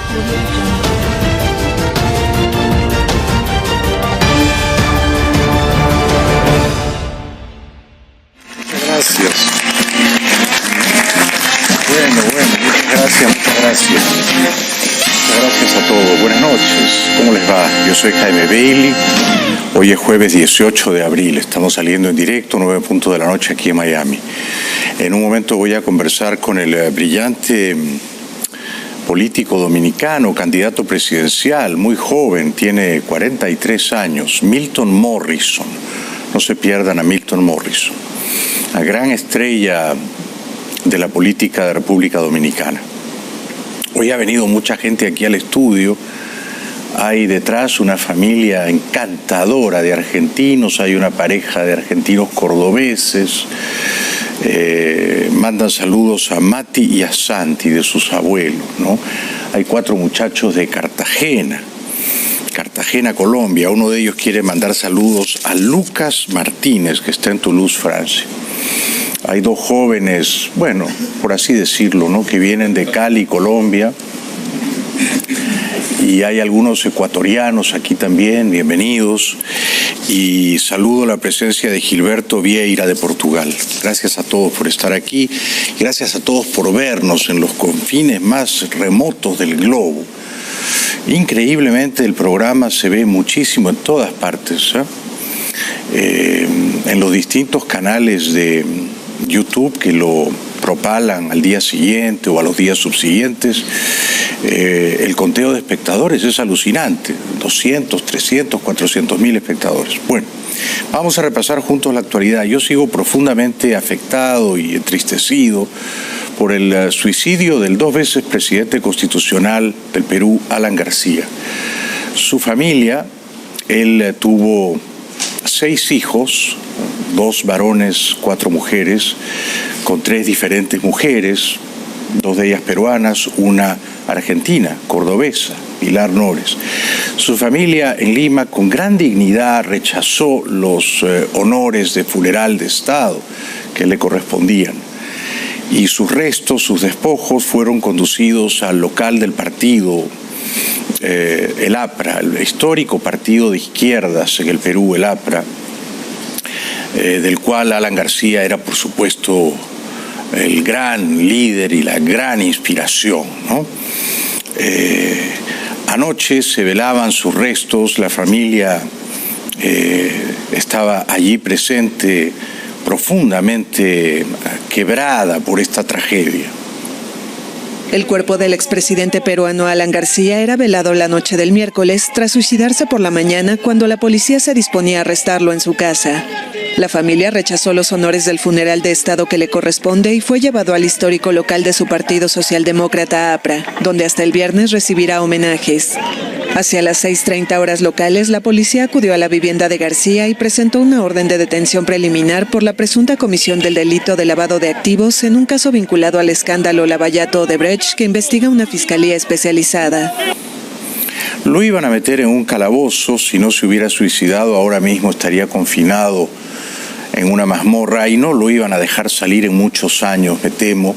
Gracias. Bueno, muchas gracias. Muchas gracias a todos. Buenas noches. ¿Cómo les va? Yo soy Jaime Bailey. Hoy es jueves 18 de abril. Estamos saliendo en directo, 9:00 de la noche aquí en Miami. En un momento voy a conversar con el brillante político dominicano, candidato presidencial, muy joven, tiene 43 años, Milton Morrison. No se pierdan a Milton Morrison, la gran estrella de la política de República Dominicana. Hoy ha venido mucha gente aquí al estudio. Hay detrás una familia encantadora de argentinos, hay una pareja de argentinos cordobeses. Mandan saludos a Mati y a Santi, de sus abuelos, ¿no? Hay 4 muchachos de Cartagena, Colombia. Uno de ellos quiere mandar saludos a Lucas Martínez, que está en Toulouse, Francia. Hay 2 jóvenes, bueno, por así decirlo, ¿no?, que vienen de Cali, Colombia. Y hay algunos ecuatorianos aquí también, bienvenidos. Y saludo la presencia de Gilberto Vieira de Portugal. Gracias a todos por estar aquí y gracias a todos por vernos en los confines más remotos del globo. Increíblemente el programa se ve muchísimo en todas partes, en los distintos canales de YouTube que lo propalan al día siguiente o a los días subsiguientes. El conteo de espectadores es alucinante, 200, 300, 400 mil espectadores. Bueno, vamos a repasar juntos la actualidad. Yo sigo profundamente afectado y entristecido por el suicidio del 2 veces presidente constitucional del Perú, Alan García. Su familia, él tuvo 6 hijos, 2 varones, 4 mujeres, con 3 diferentes mujeres, 2 de ellas peruanas, una argentina, cordobesa, Pilar Nores. Su familia en Lima, con gran dignidad, rechazó los honores de funeral de Estado que le correspondían. Y sus restos, sus despojos, fueron conducidos al local del partido, el APRA, el histórico partido de izquierdas en el Perú, el APRA, del cual Alan García era, por supuesto, el gran líder y la gran inspiración, ¿no? Anoche se velaban sus restos, la familia estaba allí presente, profundamente quebrada por esta tragedia. El cuerpo del expresidente peruano Alan García era velado la noche del miércoles tras suicidarse por la mañana cuando la policía se disponía a arrestarlo en su casa. La familia rechazó los honores del funeral de Estado que le corresponde y fue llevado al histórico local de su partido socialdemócrata APRA, donde hasta el viernes recibirá homenajes. Hacia las 6:30 horas locales, la policía acudió a la vivienda de García y presentó una orden de detención preliminar por la presunta comisión del delito de lavado de activos en un caso vinculado al escándalo Lavallato Odebrecht que investiga una fiscalía especializada. Lo iban a meter en un calabozo. Si no se hubiera suicidado, ahora mismo estaría confinado en una mazmorra y no lo iban a dejar salir en muchos años, me temo.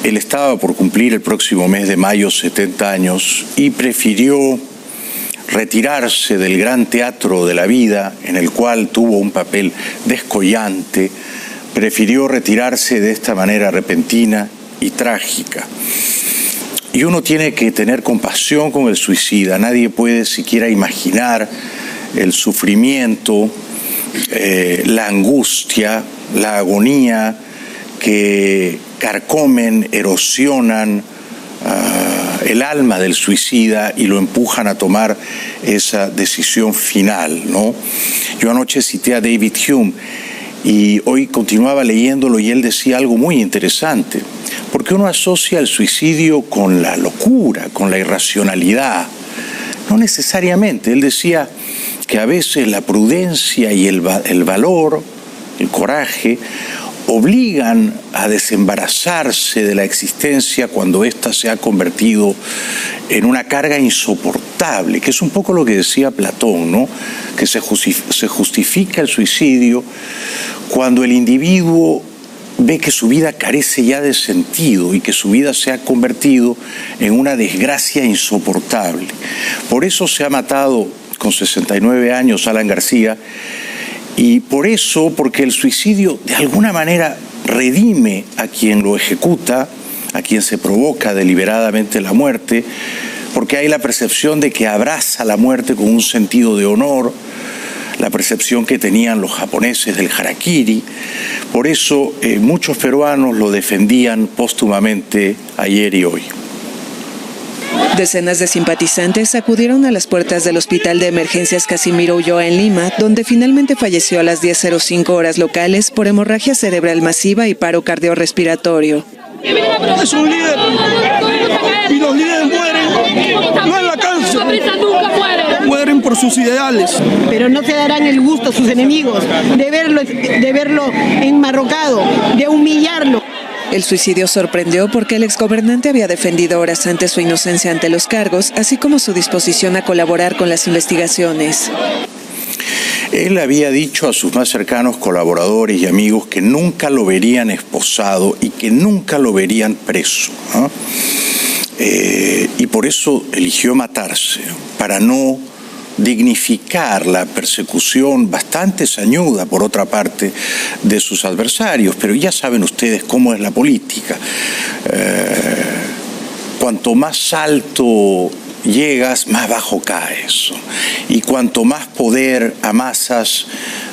Él estaba por cumplir el próximo mes de mayo 70 años y prefirió retirarse del gran teatro de la vida, en el cual tuvo un papel descollante. Prefirió retirarse de esta manera repentina y trágica. Y uno tiene que tener compasión con el suicida. Nadie puede siquiera imaginar el sufrimiento, la angustia, la agonía que carcomen, erosionan el alma del suicida y lo empujan a tomar esa decisión final, ¿no? Yo anoche cité a David Hume y hoy continuaba leyéndolo y él decía algo muy interesante, porque uno asocia el suicidio con la locura, con la irracionalidad. No necesariamente. Él decía que a veces la prudencia y el valor, el coraje, obligan a desembarazarse de la existencia cuando ésta se ha convertido en una carga insoportable, que es un poco lo que decía Platón, ¿no? Que se justifica el suicidio cuando el individuo ve que su vida carece ya de sentido y que su vida se ha convertido en una desgracia insoportable. Por eso se ha matado con 69 años Alan García, y porque el suicidio de alguna manera redime a quien lo ejecuta, a quien se provoca deliberadamente la muerte, porque hay la percepción de que abraza la muerte con un sentido de honor, la percepción que tenían los japoneses del harakiri. Por eso muchos peruanos lo defendían póstumamente ayer y hoy. Decenas de simpatizantes acudieron a las puertas del Hospital de Emergencias Casimiro Ulloa en Lima, donde finalmente falleció a las 10:05 horas locales por hemorragia cerebral masiva y paro cardiorrespiratorio. Es un líder y los líderes mueren, no en la cárcel, mueren por sus ideales. Pero no se darán el gusto a sus enemigos de verlo enmarrocado, de humillarlo. El suicidio sorprendió porque el exgobernante había defendido horas antes su inocencia ante los cargos, así como su disposición a colaborar con las investigaciones. Él había dicho a sus más cercanos colaboradores y amigos que nunca lo verían esposado y que nunca lo verían preso, ¿no? Y por eso eligió matarse, para no dignificar la persecución bastante sañuda, por otra parte, de sus adversarios. Pero ya saben ustedes cómo es la política. Cuanto más alto llegas, más bajo caes. Y cuanto más poder amasas,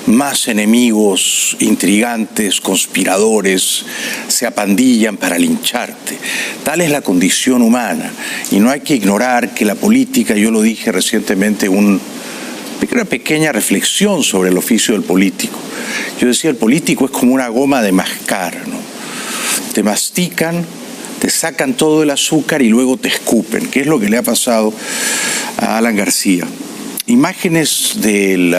más enemigos intrigantes, conspiradores, se apandillan para lincharte. Tal es la condición humana. Y no hay que ignorar que la política, yo lo dije recientemente, una pequeña reflexión sobre el oficio del político. Yo decía, el político es como una goma de mascar, ¿no? Te mastican, te sacan todo el azúcar y luego te escupen, que es lo que le ha pasado a Alan García. Imágenes del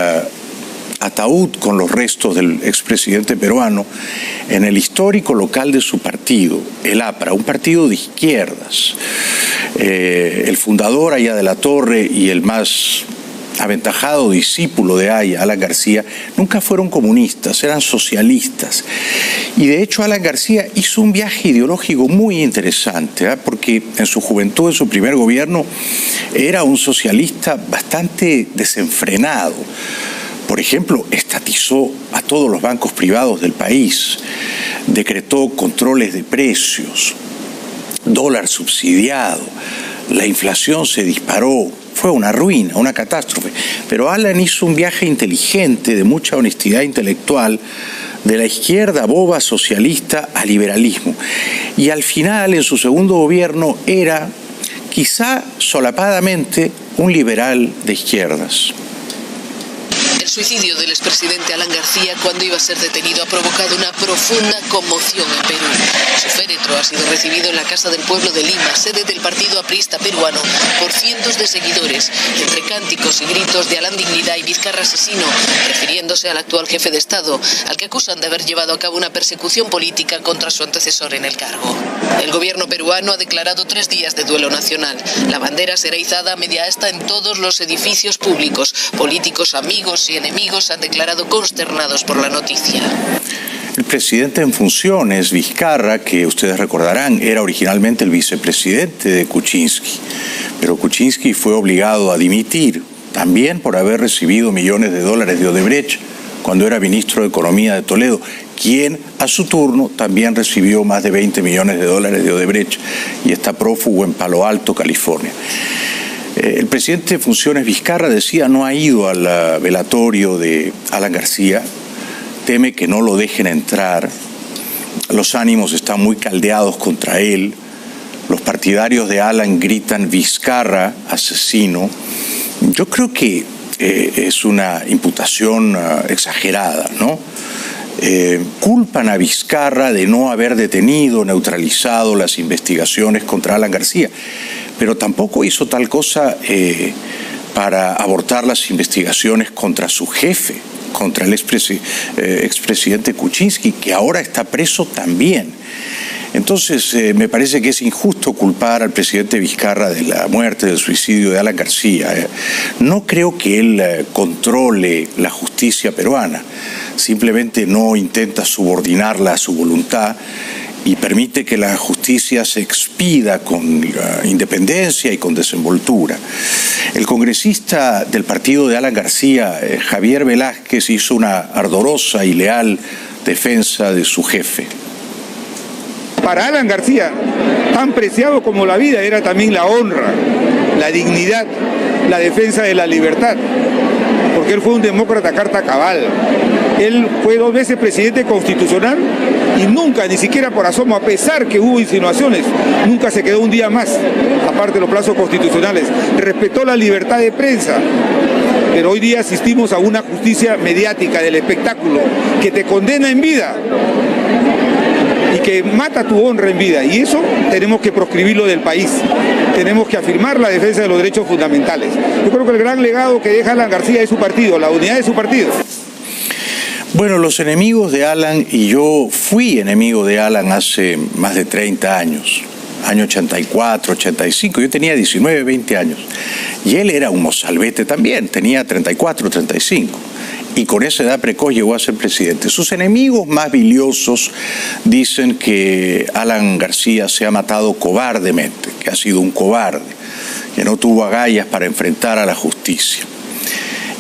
ataúd con los restos del expresidente peruano en el histórico local de su partido, el APRA, un partido de izquierdas. El fundador Aya de la Torre y el más aventajado discípulo de Aya, Alan García, nunca fueron comunistas, eran socialistas. Y de hecho Alan García hizo un viaje ideológico muy interesante, porque en su juventud, en su primer gobierno, era un socialista bastante desenfrenado. Por ejemplo, estatizó a todos los bancos privados del país, decretó controles de precios, dólar subsidiado, la inflación se disparó. Fue una ruina, una catástrofe. Pero Alan hizo un viaje inteligente, de mucha honestidad intelectual, de la izquierda boba socialista al liberalismo. Y al final, en su segundo gobierno, era, quizá solapadamente, un liberal de izquierdas. El suicidio del expresidente Alan García cuando iba a ser detenido ha provocado una profunda conmoción en Perú. Su féretro ha sido recibido en la Casa del Pueblo de Lima, sede del Partido Aprista Peruano, por cientos de seguidores, entre cánticos y gritos de Alan dignidad y Vizcarra asesino, refiriéndose al actual jefe de Estado, al que acusan de haber llevado a cabo una persecución política contra su antecesor en el cargo. El gobierno peruano ha declarado 3 días de duelo nacional. La bandera será izada a media asta en todos los edificios públicos. Políticos, amigos y enemigos han declarado consternados por la noticia. El presidente en funciones, Vizcarra, que ustedes recordarán, era originalmente el vicepresidente de Kuczynski, pero Kuczynski fue obligado a dimitir, también por haber recibido millones de dólares de Odebrecht cuando era ministro de Economía de Toledo, quien a su turno también recibió más de 20 millones de dólares de Odebrecht y está prófugo en Palo Alto, California. El presidente de funciones, Vizcarra, decía no ha ido al velatorio de Alan García, teme que no lo dejen entrar, los ánimos están muy caldeados contra él, los partidarios de Alan gritan Vizcarra, asesino. Yo creo que es una imputación exagerada, ¿no? Culpan a Vizcarra de no haber detenido, neutralizado las investigaciones contra Alan García, pero tampoco hizo tal cosa para abortar las investigaciones contra su jefe, contra el expresidente Kuczynski, que ahora está preso también. Entonces, me parece que es injusto culpar al presidente Vizcarra de la muerte, del suicidio de Alan García. No creo que él controle la justicia peruana. simplemente no intenta subordinarla a su voluntad y permite que la justicia se expida con independencia y con desenvoltura. El congresista del partido de Alan García, Javier Velázquez, hizo una ardorosa y leal defensa de su jefe. Para Alan García, tan preciado como la vida era también la honra, la dignidad, la defensa de la libertad, porque él fue un demócrata carta cabal. Él fue 2 veces presidente constitucional y nunca, ni siquiera por asomo, a pesar que hubo insinuaciones, nunca se quedó un día más, aparte de los plazos constitucionales. Respetó la libertad de prensa, pero hoy día asistimos a una justicia mediática del espectáculo que te condena en vida y que mata tu honra en vida, y eso tenemos que proscribirlo del país. Tenemos que afirmar la defensa de los derechos fundamentales. Yo creo que el gran legado que deja Alan García es su partido, la unidad de su partido. Bueno, los enemigos de Alan, y yo fui enemigo de Alan hace más de 30 años, año 84, 85, yo tenía 19, 20 años, y él era un mozalbete también, tenía 34, 35. Y con esa edad precoz llegó a ser presidente. Sus enemigos más biliosos dicen que Alan García se ha matado cobardemente, que ha sido un cobarde, que no tuvo agallas para enfrentar a la justicia.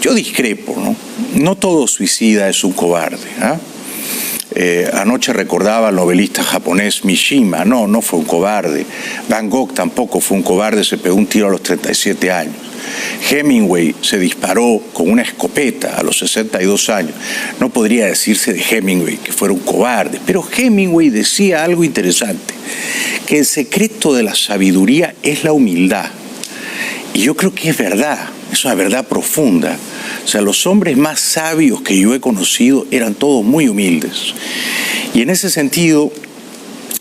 Yo discrepo, ¿no? No todo suicida es un cobarde, ¿eh? Anoche recordaba al novelista japonés Mishima, no fue un cobarde. Van Gogh tampoco fue un cobarde, se pegó un tiro a los 37 años. Hemingway se disparó con una escopeta a los 62 años. No podría decirse de Hemingway que fuera un cobarde, pero Hemingway decía algo interesante, que el secreto de la sabiduría es la humildad. Y yo creo que es verdad, es una verdad profunda. O sea, los hombres más sabios que yo he conocido eran todos muy humildes. Y en ese sentido,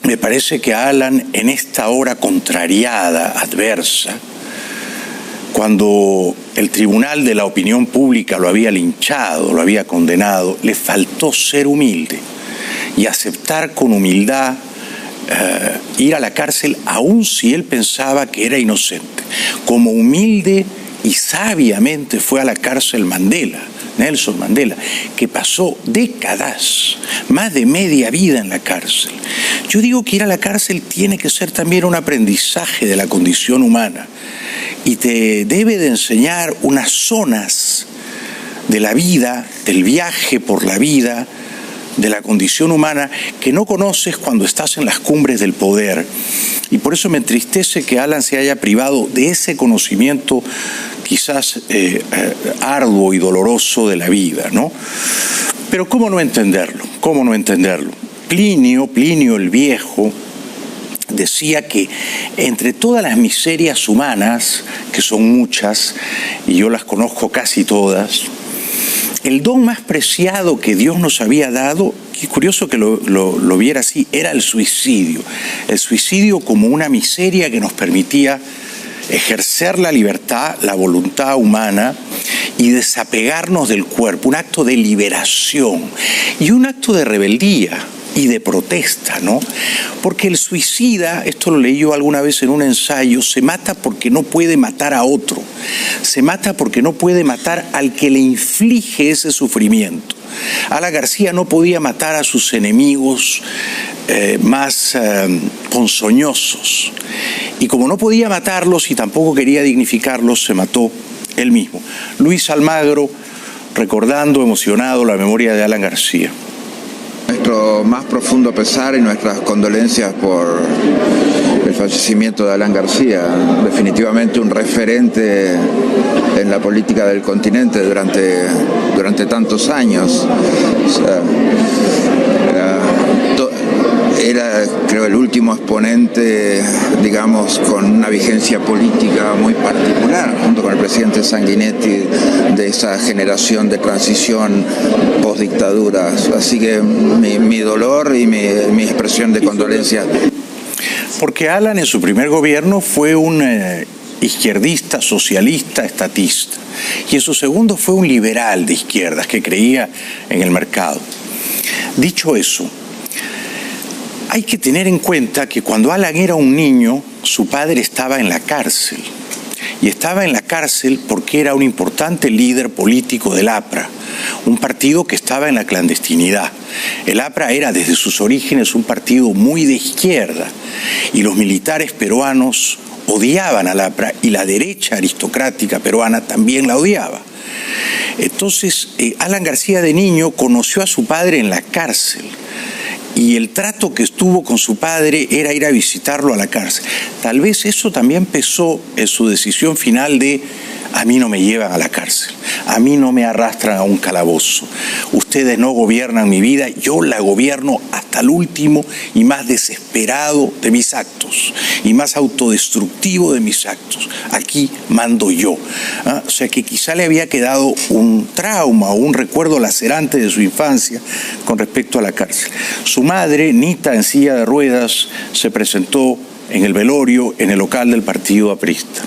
me parece que a Alan, en esta hora contrariada, adversa, cuando el tribunal de la opinión pública lo había linchado, lo había condenado, le faltó ser humilde y aceptar con humildad ir a la cárcel, aun si él pensaba que era inocente. Como humilde y sabiamente fue a la cárcel Nelson Mandela, que pasó décadas, más de media vida en la cárcel. Yo digo que ir a la cárcel tiene que ser también un aprendizaje de la condición humana y te debe de enseñar unas zonas de la vida, del viaje por la vida, de la condición humana que no conoces cuando estás en las cumbres del poder. Y por eso me entristece que Alan se haya privado de ese conocimiento quizás arduo y doloroso de la vida, ¿no? Pero ¿cómo no entenderlo? ¿Cómo no entenderlo? Plinio el Viejo decía que entre todas las miserias humanas, que son muchas, y yo las conozco casi todas, el don más preciado que Dios nos había dado, y curioso que lo viera así, era el suicidio. El suicidio como una miseria que nos permitía ejercer la libertad, la voluntad humana y desapegarnos del cuerpo, un acto de liberación y un acto de rebeldía y de protesta, ¿no? Porque el suicida, esto lo leí yo alguna vez en un ensayo, se mata porque no puede matar a otro, se mata porque no puede matar al que le inflige ese sufrimiento. Alan García no podía matar a sus enemigos más ponzoñosos, y como no podía matarlos y tampoco quería dignificarlos, se mató él mismo. Luis Almagro, recordando emocionado la memoria de Alan García. Nuestro más profundo pesar y nuestras condolencias por el fallecimiento de Alan García, definitivamente un referente en la política del continente durante tantos años. O sea, era, creo, el último exponente, digamos, con una vigencia política muy particular, junto con el presidente Sanguinetti, de esa generación de transición post-dictadura. Así que mi dolor y mi expresión de condolencia. Porque Alan en su primer gobierno fue un izquierdista, socialista, estatista. Y en su segundo fue un liberal de izquierdas que creía en el mercado. Dicho eso, hay que tener en cuenta que cuando Alan era un niño, su padre estaba en la cárcel. Y estaba en la cárcel porque era un importante líder político del APRA, un partido que estaba en la clandestinidad. El APRA era desde sus orígenes un partido muy de izquierda y los militares peruanos odiaban al APRA y la derecha aristocrática peruana también la odiaba. Entonces, Alan García de niño conoció a su padre en la cárcel y el trato que estuvo con su padre era ir a visitarlo a la cárcel. Tal vez eso también pesó en su decisión final de: a mí no me llevan a la cárcel, a mí no me arrastran a un calabozo, ustedes no gobiernan mi vida, yo la gobierno hasta el último y más desesperado de mis actos, y más autodestructivo de mis actos. Aquí mando yo. O sea que quizá le había quedado un trauma o un recuerdo lacerante de su infancia con respecto a la cárcel. Su madre, Nita, en silla de ruedas, se presentó en el velorio en el local del partido aprista.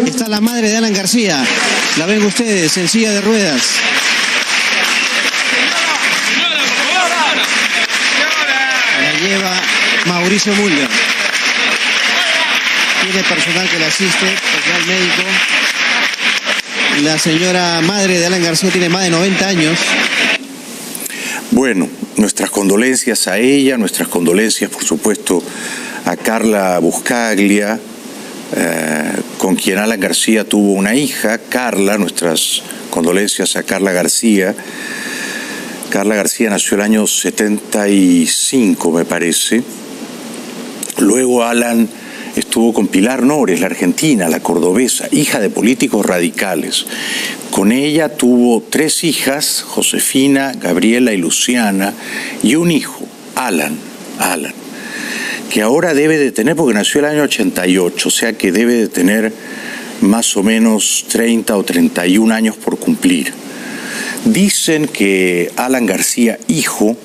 Está la madre de Alan García, la ven ustedes en silla de ruedas. La lleva Mauricio Müller. Tiene personal que le asiste, personal médico. La señora madre de Alan García tiene más de 90 años. Bueno, nuestras condolencias a ella, nuestras condolencias, por supuesto, a Carla Buscaglia, con quien Alan García tuvo una hija, Carla. Nuestras condolencias a Carla García. Carla García nació el año 75, me parece. Luego Alan estuvo con Pilar Nores, la argentina, la cordobesa, hija de políticos radicales. Con ella tuvo 3 hijas, Josefina, Gabriela y Luciana, y un hijo, Alan, que ahora debe de tener, porque nació el año 88, o sea que debe de tener más o menos 30 o 31 años por cumplir. Dicen que Alan García, hijo,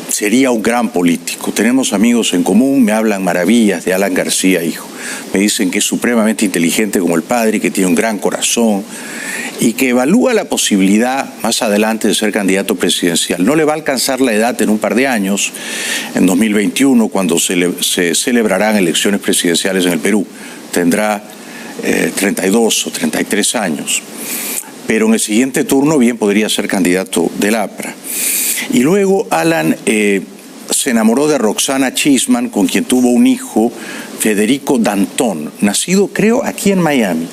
sería un gran político. Tenemos amigos en común, me hablan maravillas de Alan García, hijo. Me dicen que es supremamente inteligente como el padre, que tiene un gran corazón y que evalúa la posibilidad más adelante de ser candidato presidencial. No le va a alcanzar la edad en un par de años, en 2021, cuando se celebrarán elecciones presidenciales en el Perú. Tendrá 32 o 33 años. Pero en el siguiente turno bien podría ser candidato del APRA. Y luego Alan se enamoró de Roxana Chisman, con quien tuvo un hijo, Federico Dantón, nacido creo aquí en Miami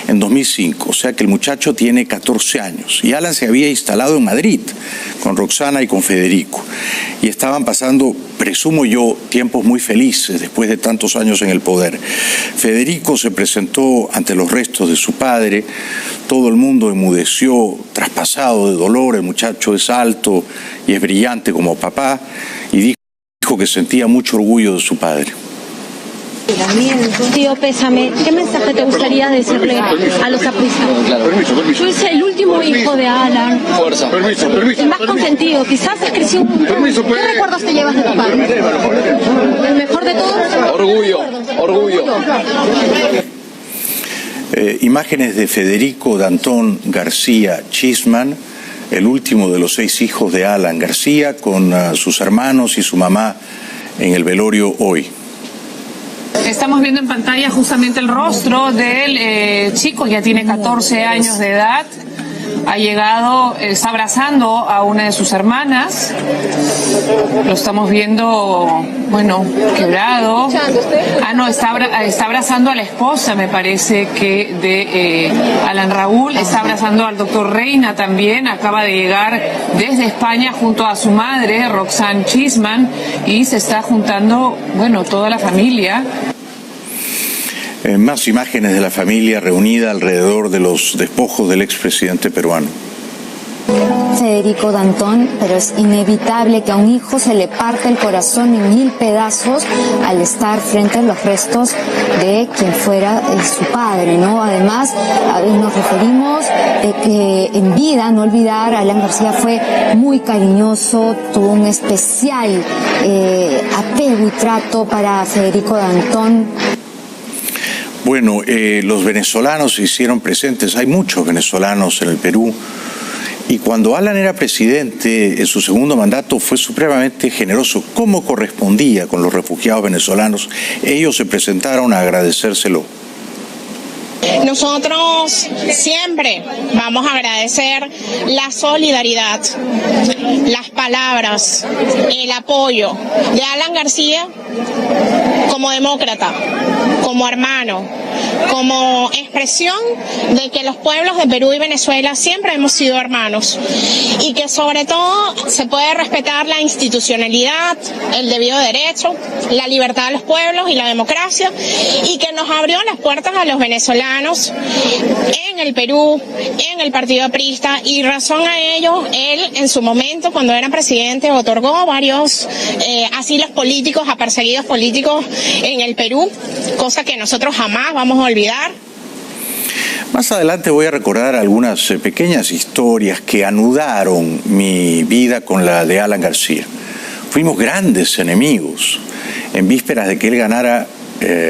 en 2005, o sea que el muchacho tiene 14 años. Y Alan se había instalado en Madrid con Roxana y con Federico. Y estaban pasando, presumo yo, tiempos muy felices después de tantos años en el poder. Federico se presentó ante los restos de su padre, todo el mundo enmudeció, traspasado de dolor. El muchacho es alto y es brillante como papá, y dijo que sentía mucho orgullo de su padre. Tío, pésame, ¿qué mensaje te gustaría decirle a los apristas? Tú eres el último hijo de Alan. Fuerza. Permiso. El más consentido, quizás es creció un montón. ¿Qué recuerdos te llevas de tu padre? ¿El mejor de todos? Orgullo. Imágenes de Federico Dantón García Chisman, el último de los 6 hijos de Alan García, con sus hermanos y su mamá en el velorio hoy. Estamos viendo en pantalla justamente el rostro del chico, que ya tiene 14 años de edad. Ha llegado, está abrazando a una de sus hermanas. Lo estamos viendo, bueno, quebrado. No, está abrazando a la esposa, me parece que de Alan Raúl. Está abrazando al doctor Reina también. Acaba de llegar desde España junto a su madre, Roxana Chisman, y se está juntando, bueno, toda la familia. Más imágenes de la familia reunida alrededor de los despojos del expresidente peruano. Federico Dantón, pero es inevitable que a un hijo se le parte el corazón en 1000 pedazos al estar frente a los restos de quien fuera su padre, ¿no? Además, nos referimos de que en vida, no olvidar, Alan García fue muy cariñoso, tuvo un especial apego y trato para Federico Dantón. Bueno, los venezolanos se hicieron presentes, hay muchos venezolanos en el Perú, y cuando Alan era presidente, en su segundo mandato fue supremamente generoso, como correspondía con los refugiados venezolanos. Ellos se presentaron a agradecérselo. Nosotros siempre vamos a agradecer la solidaridad, las palabras, el apoyo de Alan García como demócrata, como hermano, como expresión de que los pueblos de Perú y Venezuela siempre hemos sido hermanos y que sobre todo se puede respetar la institucionalidad, el debido derecho, la libertad de los pueblos y la democracia, y que nos abrió las puertas a los venezolanos en el Perú, en el partido aprista, y razón a ello, él en su momento cuando era presidente otorgó varios asilos políticos a perseguidos políticos en el Perú, cosa que nosotros jamás vamos a olvidar. Más adelante voy a recordar algunas pequeñas historias que anudaron mi vida con la de Alan García. Fuimos grandes enemigos en vísperas de que él ganara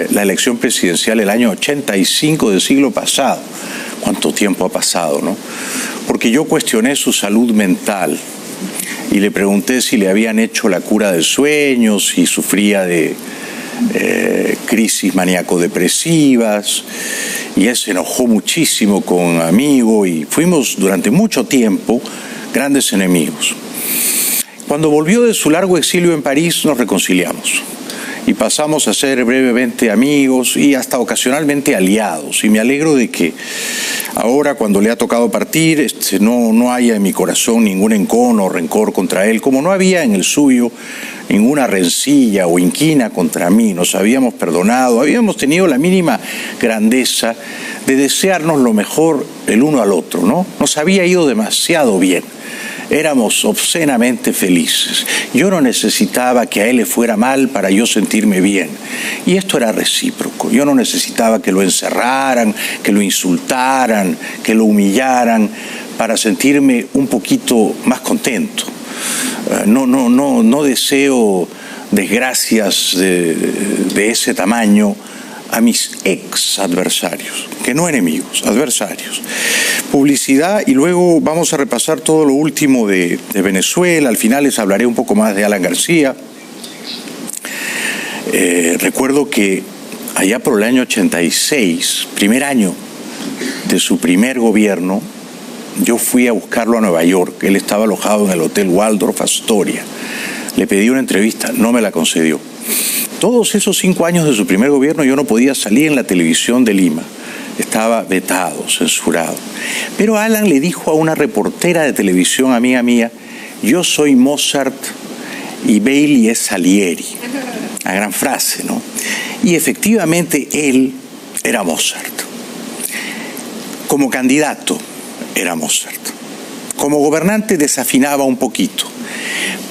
la elección presidencial el año 85 del siglo pasado. ¿Cuánto tiempo ha pasado, no? Porque yo cuestioné su salud mental y le pregunté si le habían hecho la cura del sueño, si sufría de crisis maníaco-depresivas, y él se enojó muchísimo conmigo y fuimos durante mucho tiempo grandes enemigos. Cuando volvió de su largo exilio en París nos reconciliamos y pasamos a ser brevemente amigos y hasta ocasionalmente aliados, y me alegro de que ahora, cuando le ha tocado partir, no haya en mi corazón ningún encono o rencor contra él, como no había en el suyo ninguna rencilla o inquina contra mí. Nos habíamos perdonado, habíamos tenido la mínima grandeza de desearnos lo mejor el uno al otro, ¿no? Nos había ido demasiado bien. Éramos obscenamente felices. Yo no necesitaba que a él le fuera mal para yo sentirme bien. Y esto era recíproco. Yo no necesitaba que lo encerraran, que lo insultaran, que lo humillaran para sentirme un poquito más contento. No deseo desgracias de ese tamaño a mis ex adversarios, que no enemigos, adversarios. Publicidad y luego vamos a repasar todo lo último de Venezuela. Al final les hablaré un poco más de Alan García. Recuerdo que allá por el año 86, primer año de su primer gobierno, yo fui a buscarlo a Nueva York. Él estaba alojado en el Hotel Waldorf Astoria. Le pedí una entrevista, no me la concedió. Todos esos 5 años de su primer gobierno yo no podía salir en la televisión de Lima. Estaba vetado, censurado. Pero Alan le dijo a una reportera de televisión, amiga mía, yo soy Mozart y Bailey es Salieri. Una gran frase, ¿no? Y efectivamente él era Mozart. Como candidato era Mozart. Como gobernante desafinaba un poquito.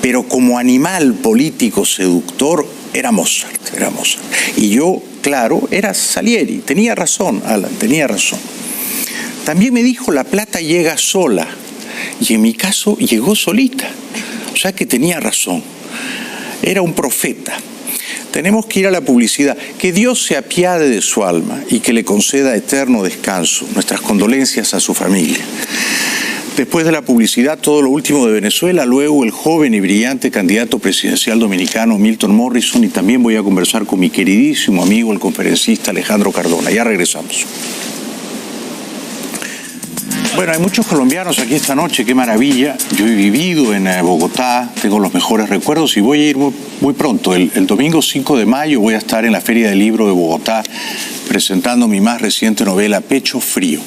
Pero como animal político seductor era Mozart. Y yo, claro, era Salieri. Tenía razón, Alan, tenía razón. También me dijo, la plata llega sola. Y en mi caso llegó solita. O sea que tenía razón. Era un profeta. Tenemos que ir a la publicidad. Que Dios se apiade de su alma y que le conceda eterno descanso. Nuestras condolencias a su familia. Después de la publicidad, todo lo último de Venezuela, luego el joven y brillante candidato presidencial dominicano Milton Morrison, y también voy a conversar con mi queridísimo amigo, el conferencista Alejandro Cardona. Ya regresamos. Bueno, hay muchos colombianos aquí esta noche, qué maravilla. Yo he vivido en Bogotá, tengo los mejores recuerdos y voy a ir muy pronto. El domingo 5 de mayo voy a estar en la Feria del Libro de Bogotá presentando mi más reciente novela, Pecho Frío.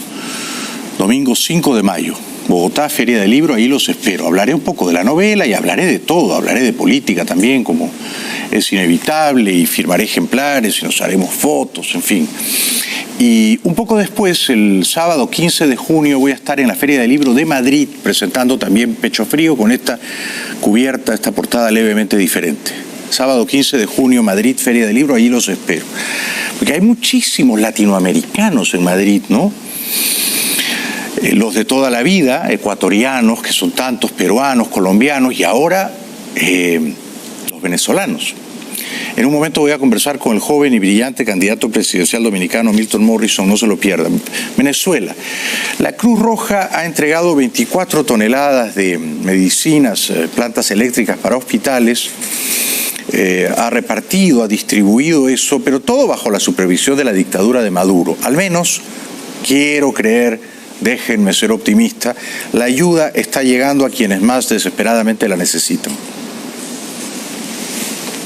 Domingo 5 de mayo. Bogotá, Feria del Libro, ahí los espero. Hablaré un poco de la novela y hablaré de todo, hablaré de política también, como es inevitable, y firmaré ejemplares y nos haremos fotos, en fin. Y un poco después, el sábado 15 de junio, voy a estar en la Feria del Libro de Madrid, presentando también Pecho Frío con esta cubierta, esta portada levemente diferente. Sábado 15 de junio, Madrid, Feria del Libro, ahí los espero. Porque hay muchísimos latinoamericanos en Madrid, ¿no? Los de toda la vida, ecuatorianos, que son tantos, peruanos, colombianos, y ahora los venezolanos. En un momento voy a conversar con el joven y brillante candidato presidencial dominicano Milton Morrison, no se lo pierdan. Venezuela. La Cruz Roja ha entregado 24 toneladas de medicinas, plantas eléctricas para hospitales, ha repartido, ha distribuido eso, pero todo bajo la supervisión de la dictadura de Maduro. Al menos, quiero creer, déjenme ser optimista, la ayuda está llegando a quienes más desesperadamente la necesitan.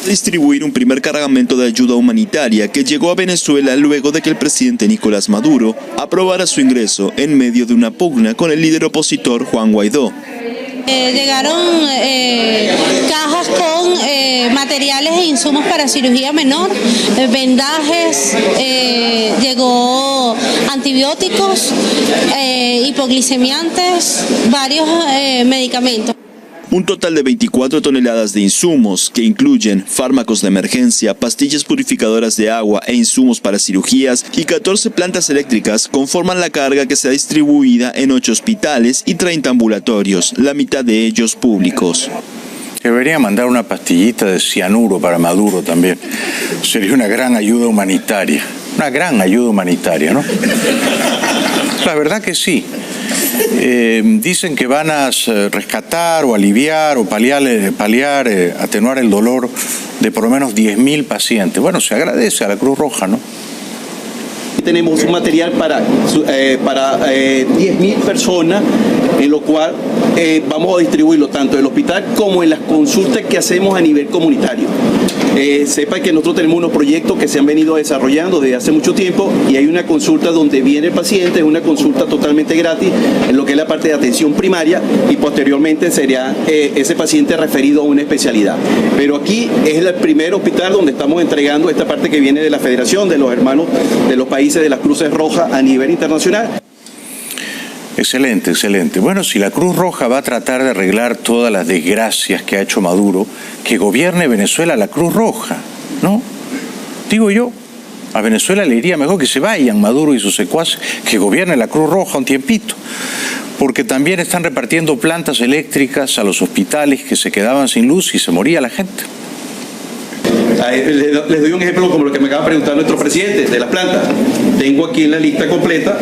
Distribuir un primer cargamento de ayuda humanitaria que llegó a Venezuela luego de que el presidente Nicolás Maduro aprobara su ingreso en medio de una pugna con el líder opositor Juan Guaidó. Llegaron cajas con materiales e insumos para cirugía menor, vendajes, llegó antibióticos, hipoglicemiantes, varios medicamentos. Un total de 24 toneladas de insumos, que incluyen fármacos de emergencia, pastillas purificadoras de agua e insumos para cirugías, y 14 plantas eléctricas conforman la carga que será distribuida en 8 hospitales y 30 ambulatorios, la mitad de ellos públicos. Debería mandar una pastillita de cianuro para Maduro también. Sería una gran ayuda humanitaria. Una gran ayuda humanitaria, ¿no? La verdad que sí. Dicen que van a rescatar o aliviar o paliar, atenuar el dolor de por lo menos 10.000 pacientes. Bueno, se agradece a la Cruz Roja, ¿no? Tenemos un material para 10.000 personas, en lo cual vamos a distribuirlo tanto en el hospital como en las consultas que hacemos a nivel comunitario. Sepa que nosotros tenemos unos proyectos que se han venido desarrollando desde hace mucho tiempo, y hay una consulta donde viene el paciente, es una consulta totalmente gratis en lo que es la parte de atención primaria, y posteriormente sería ese paciente referido a una especialidad. Pero aquí es el primer hospital donde estamos entregando esta parte que viene de la Federación de los Hermanos de los Países de las Cruces Rojas a nivel internacional. Excelente, excelente. Bueno, si la Cruz Roja va a tratar de arreglar todas las desgracias que ha hecho Maduro, que gobierne Venezuela la Cruz Roja, ¿no? Digo yo, a Venezuela le iría mejor que se vayan Maduro y sus secuaces, que gobierne la Cruz Roja un tiempito, porque también están repartiendo plantas eléctricas a los hospitales que se quedaban sin luz y se moría la gente. Les doy un ejemplo como lo que me acaba de preguntar nuestro presidente de las plantas. Tengo aquí en la lista completa,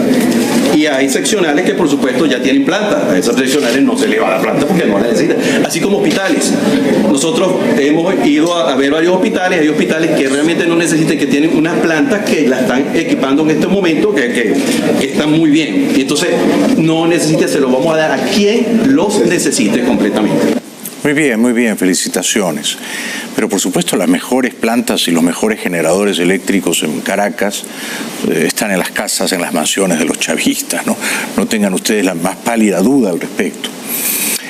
y hay seccionales que por supuesto ya tienen planta. A esas seccionales no se le va la planta porque no la necesitan. Así como hospitales. Nosotros hemos ido a ver varios hospitales. Hay hospitales que realmente no necesitan, que tienen unas plantas que la están equipando en este momento, que están muy bien. Y entonces no necesita, se lo vamos a dar a quien los necesite completamente. Muy bien, felicitaciones. Pero por supuesto las mejores plantas y los mejores generadores eléctricos en Caracas están en las casas, en las mansiones de los chavistas, ¿no? No tengan ustedes la más pálida duda al respecto.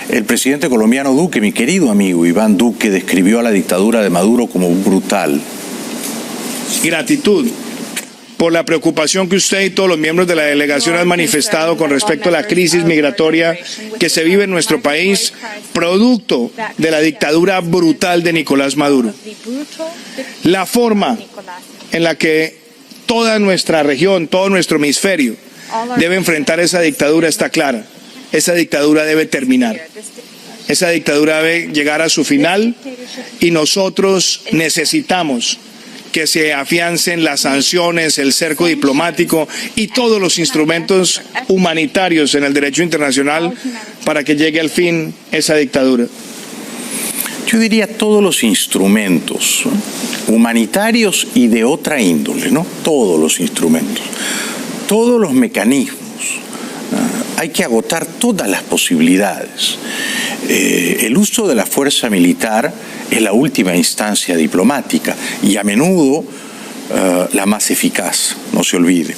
El presidente colombiano Duque, mi querido amigo Iván Duque, describió a la dictadura de Maduro como brutal. Gratitud por la preocupación que usted y todos los miembros de la delegación han manifestado con respecto a la crisis migratoria que se vive en nuestro país, producto de la dictadura brutal de Nicolás Maduro. La forma en la que toda nuestra región, todo nuestro hemisferio debe enfrentar esa dictadura está clara. Esa dictadura debe terminar. Esa dictadura debe llegar a su final, y nosotros necesitamos que se afiancen las sanciones, el cerco diplomático y todos los instrumentos humanitarios en el derecho internacional para que llegue al fin esa dictadura. Yo diría todos los instrumentos humanitarios y de otra índole, ¿no? Todos los instrumentos, todos los mecanismos. Hay que agotar todas las posibilidades. El uso de la fuerza militar es la última instancia diplomática y a menudo la más eficaz, no se olvide.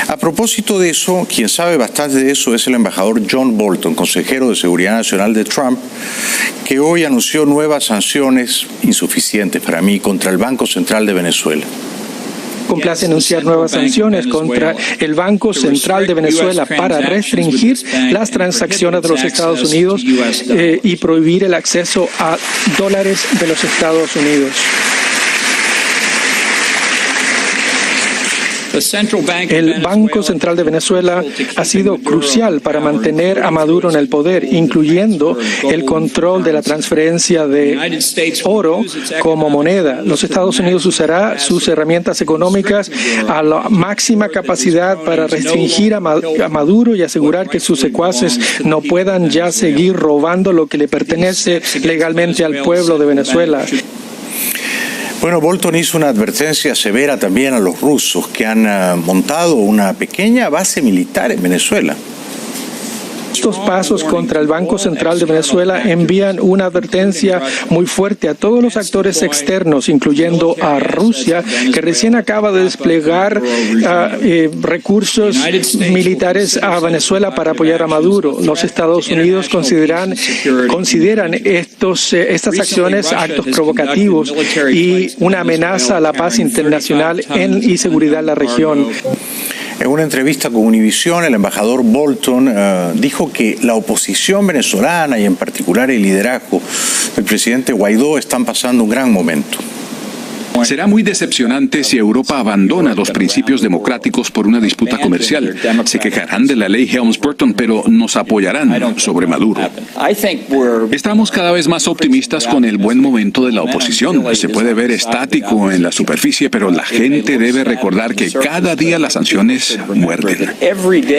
A propósito de eso, quien sabe bastante de eso es el embajador John Bolton, consejero de Seguridad Nacional de Trump, que hoy anunció nuevas sanciones insuficientes para mí contra el Banco Central de Venezuela. Complace anunciar nuevas sanciones contra el Banco Central de Venezuela para restringir las transacciones de los Estados Unidos y prohibir el acceso a dólares de los Estados Unidos. El Banco Central de Venezuela ha sido crucial para mantener a Maduro en el poder, incluyendo el control de la transferencia de oro como moneda. Los Estados Unidos usará sus herramientas económicas a la máxima capacidad para restringir a Maduro y asegurar que sus secuaces no puedan ya seguir robando lo que le pertenece legalmente al pueblo de Venezuela. Bueno, Bolton hizo una advertencia severa también a los rusos que han montado una pequeña base militar en Venezuela. Estos pasos contra el Banco Central de Venezuela envían una advertencia muy fuerte a todos los actores externos, incluyendo a Rusia, que recién acaba de desplegar recursos militares a Venezuela para apoyar a Maduro. Los Estados Unidos consideran estas acciones actos provocativos y una amenaza a la paz internacional y seguridad en la región. En una entrevista con Univisión, el embajador Bolton dijo que la oposición venezolana y en particular el liderazgo del presidente Guaidó están pasando un gran momento. Será muy decepcionante si Europa abandona los principios democráticos por una disputa comercial. Se quejarán de la ley Helms-Burton, pero nos apoyarán sobre Maduro. Estamos cada vez más optimistas con el buen momento de la oposición. Se puede ver estático en la superficie, pero la gente debe recordar que cada día las sanciones muerden.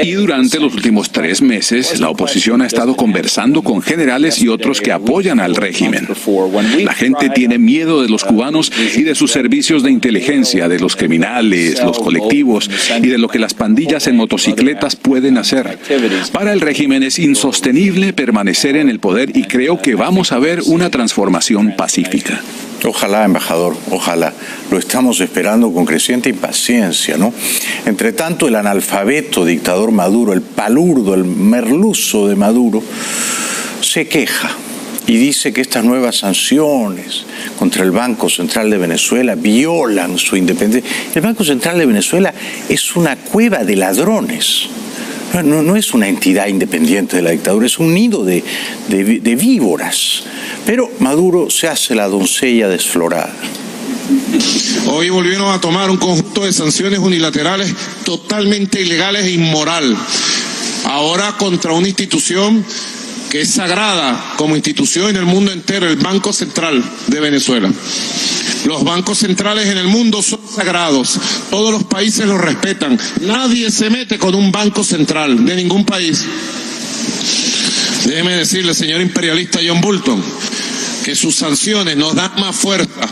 Y durante los últimos 3 meses, la oposición ha estado conversando con generales y otros que apoyan al régimen. La gente tiene miedo de los cubanos y de sus servicios de inteligencia, de los criminales, los colectivos y de lo que las pandillas en motocicletas pueden hacer. Para el régimen es insostenible permanecer en el poder y creo que vamos a ver una transformación pacífica. Ojalá, embajador, ojalá. Lo estamos esperando con creciente impaciencia, ¿no? Entre tanto, el analfabeto dictador Maduro, el palurdo, el merluzo de Maduro, se queja y dice que estas nuevas sanciones contra el Banco Central de Venezuela violan su independencia. El Banco Central de Venezuela es una cueva de ladrones. No es una entidad independiente de la dictadura, es un nido de víboras. Pero Maduro se hace la doncella desflorada. Hoy volvieron a tomar un conjunto de sanciones unilaterales totalmente ilegales e inmoral. Ahora contra una institución que es sagrada como institución en el mundo entero, el Banco Central de Venezuela. Los bancos centrales en el mundo son sagrados, todos los países los respetan, nadie se mete con un banco central de ningún país. Déjeme decirle, señor imperialista John Bolton, que sus sanciones nos dan más fuerza.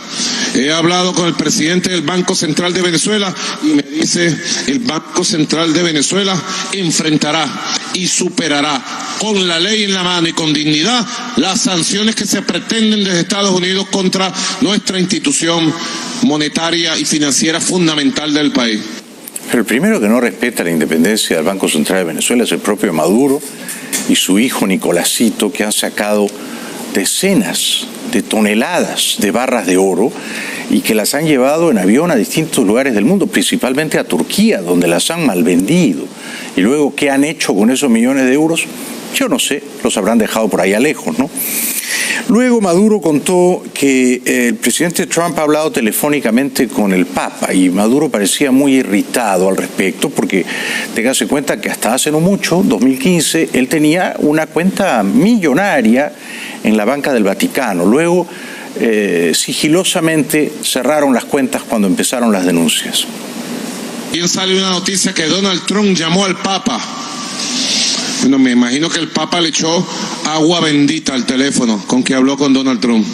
He hablado con el presidente del Banco Central de Venezuela y me dice, el Banco Central de Venezuela enfrentará y superará con la ley en la mano y con dignidad las sanciones que se pretenden desde Estados Unidos contra nuestra institución monetaria y financiera fundamental del país. Pero el primero que no respeta la independencia del Banco Central de Venezuela es el propio Maduro y su hijo Nicolásito, que han sacado decenas de toneladas de barras de oro y que las han llevado en avión a distintos lugares del mundo, principalmente a Turquía, donde las han malvendido. Y luego, ¿qué han hecho con esos millones de euros? Yo no sé, los habrán dejado por allá lejos, ¿no? Luego Maduro contó que el presidente Trump ha hablado telefónicamente con el Papa y Maduro parecía muy irritado al respecto porque téngase cuenta que hasta hace no mucho, 2015, él tenía una cuenta millonaria en la banca del Vaticano. Luego, sigilosamente cerraron las cuentas cuando empezaron las denuncias. Bien, sale una noticia que Donald Trump llamó al Papa. Bueno, me imagino que el Papa le echó agua bendita al teléfono con que habló con Donald Trump.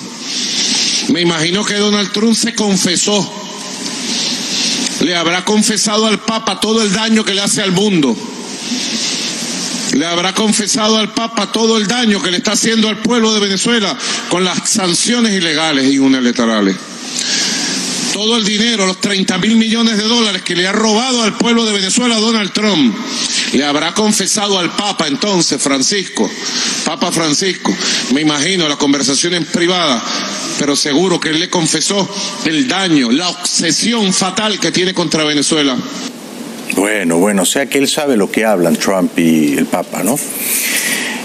Me imagino que Donald Trump se confesó. Le habrá confesado al Papa todo el daño que le hace al mundo. Le habrá confesado al Papa todo el daño que le está haciendo al pueblo de Venezuela con las sanciones ilegales y unilaterales. Todo el dinero, los 30.000 millones de dólares que le ha robado al pueblo de Venezuela Donald Trump. Le habrá confesado al Papa entonces, Papa Francisco, me imagino la conversación en privada, pero seguro que él le confesó el daño, la obsesión fatal que tiene contra Venezuela. Bueno, o sea que él sabe lo que hablan Trump y el Papa, ¿no?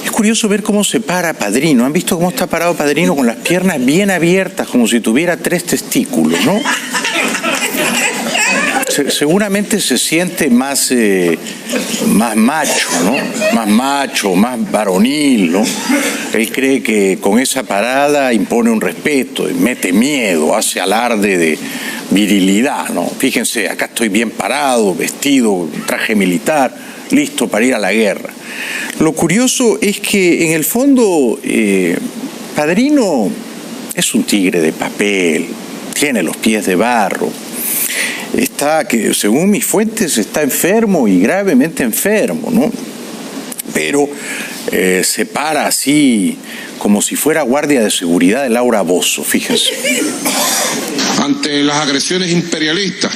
Es curioso ver cómo se para Padrino. ¿Han visto cómo está parado Padrino con las piernas bien abiertas, como si tuviera 3 testículos, ¿no? Seguramente se siente más macho, ¿no? Más macho, más varonil, ¿no? Él cree que con esa parada impone un respeto, mete miedo, hace alarde de virilidad, ¿no? Fíjense, acá estoy bien parado, vestido, traje militar, listo para ir a la guerra. Lo curioso es que en el fondo Padrino es un tigre de papel, tiene los pies de barro. Está, que según mis fuentes, está enfermo y gravemente enfermo, ¿no? Pero se para así como si fuera guardia de seguridad de Laura Bozzo, fíjense. Ante las agresiones imperialistas,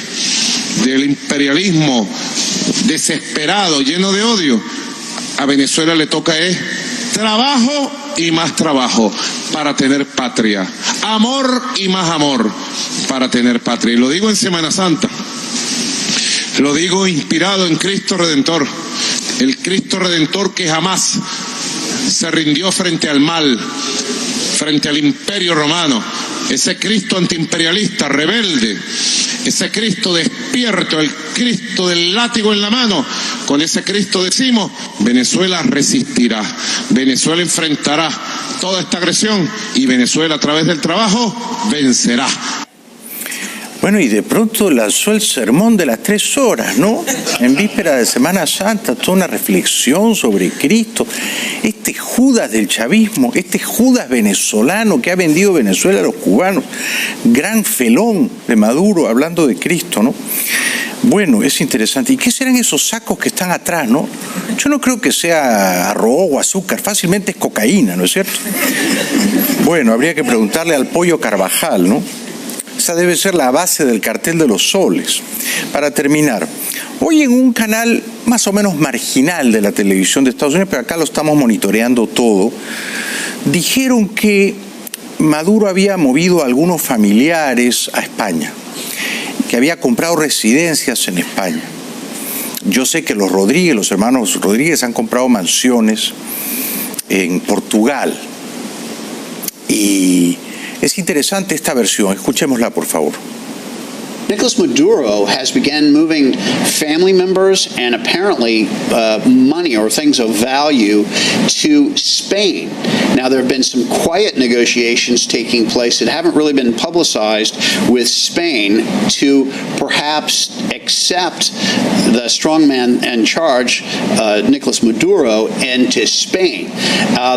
del imperialismo desesperado, lleno de odio, a Venezuela le toca trabajo y más trabajo para tener patria, amor y más amor para tener patria. Y lo digo en Semana Santa, lo digo inspirado en Cristo Redentor, el Cristo Redentor que jamás se rindió frente al mal, frente al imperio romano, ese Cristo antiimperialista, rebelde, ese Cristo despierto, el Cristo del látigo en la mano. Con ese Cristo decimos, Venezuela resistirá, Venezuela enfrentará toda esta agresión y Venezuela a través del trabajo vencerá. Bueno, y de pronto lanzó el sermón de las 3 horas, ¿no? En víspera de Semana Santa, toda una reflexión sobre Cristo. Este Judas del chavismo, este Judas venezolano que ha vendido Venezuela a los cubanos, gran felón de Maduro, hablando de Cristo, ¿no? Bueno, es interesante. ¿Y qué serán esos sacos que están atrás, no? Yo no creo que sea arroz o azúcar, fácilmente es cocaína, ¿no es cierto? Bueno, habría que preguntarle al Pollo Carvajal, ¿no? Esa debe ser la base del cartel de los soles. Para terminar, hoy en un canal más o menos marginal de la televisión de Estados Unidos, pero acá lo estamos monitoreando todo, dijeron que Maduro había movido a algunos familiares a España, que había comprado residencias en España. Yo sé que los hermanos Rodríguez han comprado mansiones en Portugal. Y es interesante esta versión, escuchémosla por favor. Nicolas Maduro has begun moving family members and apparently money or things of value to Spain. Now, there have been some quiet negotiations taking place that haven't really been publicized with Spain to perhaps accept the strongman in charge, Nicolas Maduro, into Spain.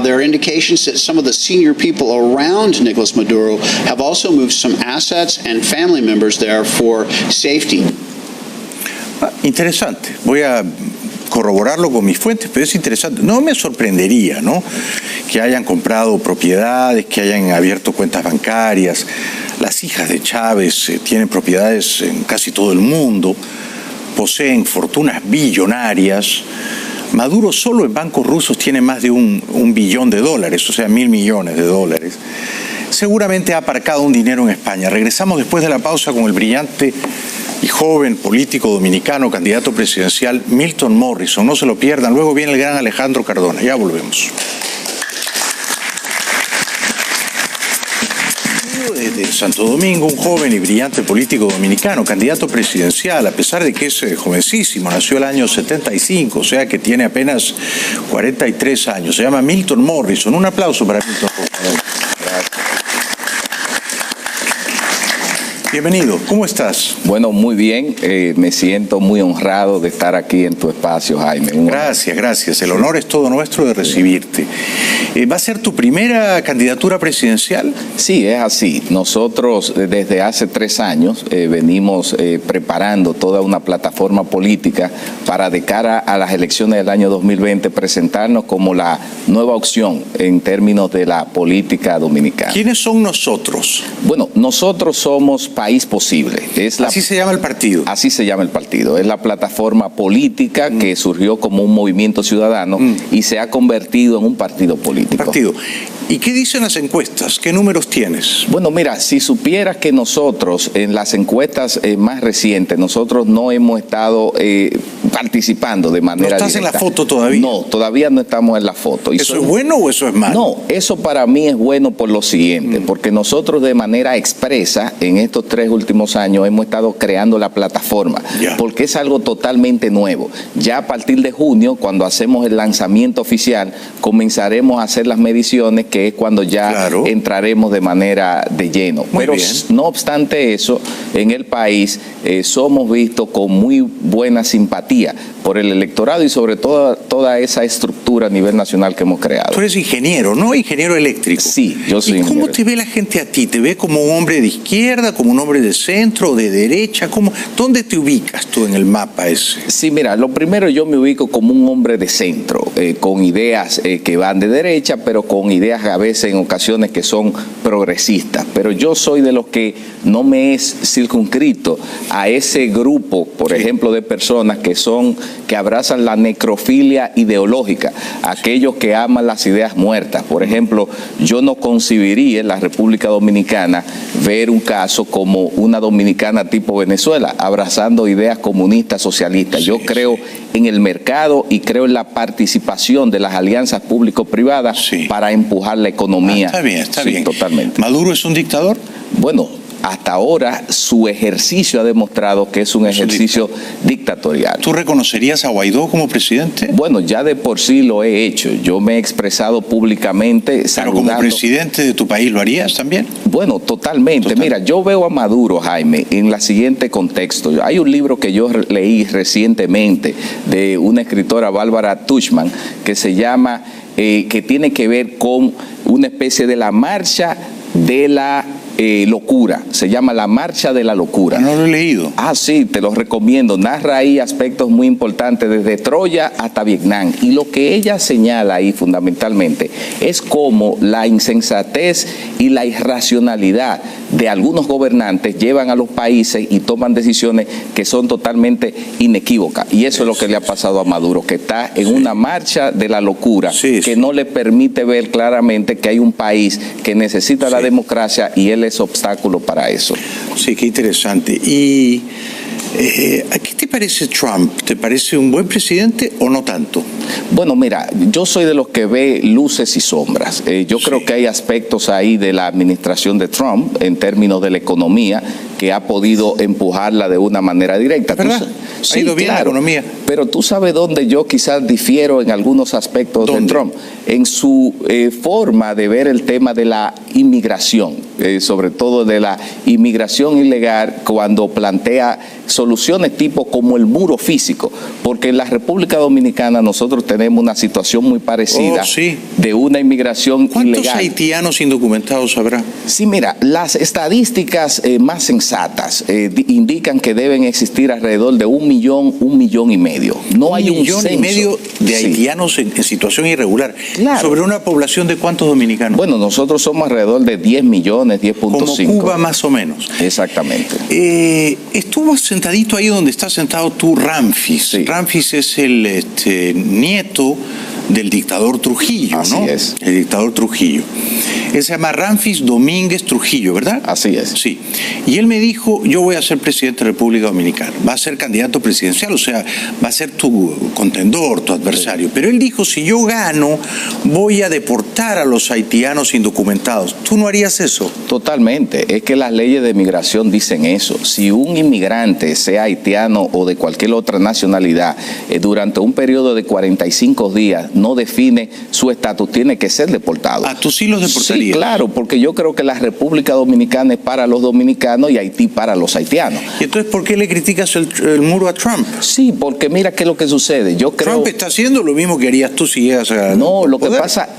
There are indications that some of the senior people around Nicolas Maduro have also moved some assets and family members there for safety. Interesante. Voy a corroborarlo con mis fuentes, pero es interesante. No me sorprendería, ¿no?, que hayan comprado propiedades, que hayan abierto cuentas bancarias. Las hijas de Chávez tienen propiedades en casi todo el mundo, poseen fortunas billonarias. Maduro solo en bancos rusos tiene más de un billón de dólares, o sea, 1.000 millones de dólares. Seguramente ha aparcado un dinero en España. Regresamos después de la pausa con el brillante y joven político dominicano, candidato presidencial, Milton Morrison. No se lo pierdan. Luego viene el gran Alejandro Cardona. Ya volvemos. Desde Santo Domingo, un joven y brillante político dominicano, candidato presidencial, a pesar de que es jovencísimo, nació el año 75, o sea que tiene apenas 43 años. Se llama Milton Morrison. Un aplauso para Milton, por favor. Bienvenido, ¿cómo estás? Bueno, muy bien, me siento muy honrado de estar aquí en tu espacio, Jaime. Gracias, el honor es todo nuestro de recibirte. ¿Va a ser tu primera candidatura presidencial? Sí, es así. Nosotros desde hace 3 años venimos preparando toda una plataforma política para, de cara a las elecciones del año 2020, presentarnos como la nueva opción en términos de la política dominicana. ¿Quiénes son nosotros? Bueno, nosotros somos País Posible. Así se llama el partido. Así se llama el partido. Es la plataforma política que surgió como un movimiento ciudadano y se ha convertido en un partido político. ¿Y qué dicen las encuestas? ¿Qué números tienes? Bueno, mira, si supieras que nosotros en las encuestas más recientes, nosotros no hemos estado participando de manera directa. ¿No estás en la foto todavía? No, todavía no estamos en la foto. ¿Eso es bueno o eso es malo? No, eso para mí es bueno por lo siguiente, porque nosotros de manera expresa en estos 3 últimos años hemos estado creando la plataforma, porque es algo totalmente nuevo. Ya a partir de junio, cuando hacemos el lanzamiento oficial, comenzaremos a hacer las mediciones, que es cuando ya entraremos de manera de lleno. Pero no obstante eso, en el país somos vistos con muy buena simpatía mayoría, por el electorado y sobre todo toda esa estructura a nivel nacional que hemos creado. Tú eres ingeniero, ¿no? Ingeniero eléctrico. Sí, yo soy ingeniero. ¿Y cómo te ve la gente a ti? ¿Te ve como un hombre de izquierda, como un hombre de centro, de derecha? ¿Dónde te ubicas tú en el mapa ese? Sí, mira, lo primero yo me ubico como un hombre de centro, con ideas que van de derecha, pero con ideas a veces en ocasiones que son progresistas. Pero yo soy de los que no me es circunscrito a ese grupo, por ejemplo, de personas que abrazan la necrofilia ideológica, aquellos que aman las ideas muertas. Por ejemplo, yo no concibiría en la República Dominicana ver un caso como una dominicana tipo Venezuela, abrazando ideas comunistas, socialistas. Yo creo en el mercado y creo en la participación de las alianzas público-privadas para empujar la economía. Está bien, está bien. Totalmente. ¿Maduro es un dictador? Bueno, hasta ahora su ejercicio ha demostrado que es un ejercicio dictatorial. ¿Tú reconocerías a Guaidó como presidente? Bueno, ya de por sí lo he hecho. Yo me he expresado públicamente saludando. ¿Pero como presidente de tu país lo harías también? Bueno, totalmente. Mira, yo veo a Maduro, Jaime, en el siguiente contexto. Hay un libro que yo leí recientemente de una escritora, Bárbara Tuchman, que se llama, que tiene que ver con una especie de la marcha de la locura, se llama La Marcha de la Locura. No lo he leído. Ah, sí, te lo recomiendo. Narra ahí aspectos muy importantes desde Troya hasta Vietnam. Y lo que ella señala ahí fundamentalmente es cómo la insensatez y la irracionalidad de algunos gobernantes llevan a los países y toman decisiones que son totalmente inequívocas. Y eso es lo que le ha pasado a Maduro, que está en una marcha de la locura que no le permite ver claramente que hay un país que necesita la democracia y él es obstáculo para eso. Sí, qué interesante. ¿Y a qué te parece Trump? ¿Te parece un buen presidente o no tanto? Bueno, mira, yo soy de los que ve luces y sombras. Yo creo que hay aspectos ahí de la administración de Trump en términos de la economía que ha podido empujarla de una manera directa. ¿Verdad? Sí, ha ido bien la economía. Pero tú sabes dónde yo quizás difiero en algunos aspectos de Trump. En su forma de ver el tema de la inmigración, sobre todo de la inmigración ilegal, cuando plantea soluciones tipo como el muro físico, porque en la República Dominicana nosotros tenemos una situación muy parecida de una inmigración ilegal. ¿Cuántos haitianos indocumentados habrá? Sí, mira, las estadísticas más sensatas indican que deben existir alrededor de 1 millón y medio. No hay un millón y medio de haitianos en situación irregular. Claro. ¿Sobre una población de cuántos dominicanos? Bueno, nosotros somos alrededor de 10 millones, 10.5. Como Cuba más o menos. Exactamente. Estuvo sentadito ahí donde está sentado tú, Ramfis. Sí. Ramfis es el nieto del dictador Trujillo, Así ¿no? es. El dictador Trujillo. Él se llama Ramfis Domínguez Trujillo, ¿verdad? Así es. Sí. Y él me dijo, yo voy a ser presidente de la República Dominicana. Va a ser candidato presidencial, o sea, va a ser tu contendor, tu adversario. Pero él dijo, si yo gano, voy a deportar a los haitianos indocumentados. ¿Tú no harías eso? Totalmente. Es que las leyes de migración dicen eso. Si un inmigrante, sea haitiano o de cualquier otra nacionalidad, durante un periodo de 45 días no define su estatus, tiene que ser deportado. ¿A tú sí los deportarías? Sí, claro, porque yo creo que la República Dominicana es para los dominicanos y Haití para los haitianos. ¿Y entonces por qué le criticas el muro a Trump? Sí, porque mira qué es lo que sucede. Yo creo... Trump está haciendo lo mismo que harías tú si llegas a... No, lo que pasa,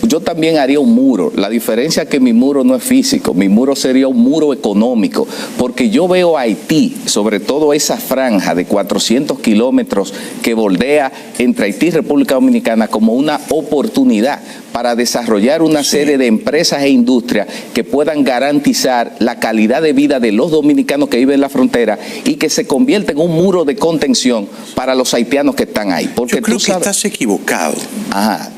yo también haría un muro. La diferencia es que mi muro no es físico, mi muro sería un muro económico, porque yo veo a Haití, sobre todo esa franja de 400 kilómetros que bordea entre Haití y República Dominicana, como una oportunidad para desarrollar una serie de empresas e industrias que puedan garantizar la calidad de vida de los dominicanos que viven en la frontera y que se convierta en un muro de contención para los haitianos que están ahí. Porque yo creo que estás equivocado. Ajá.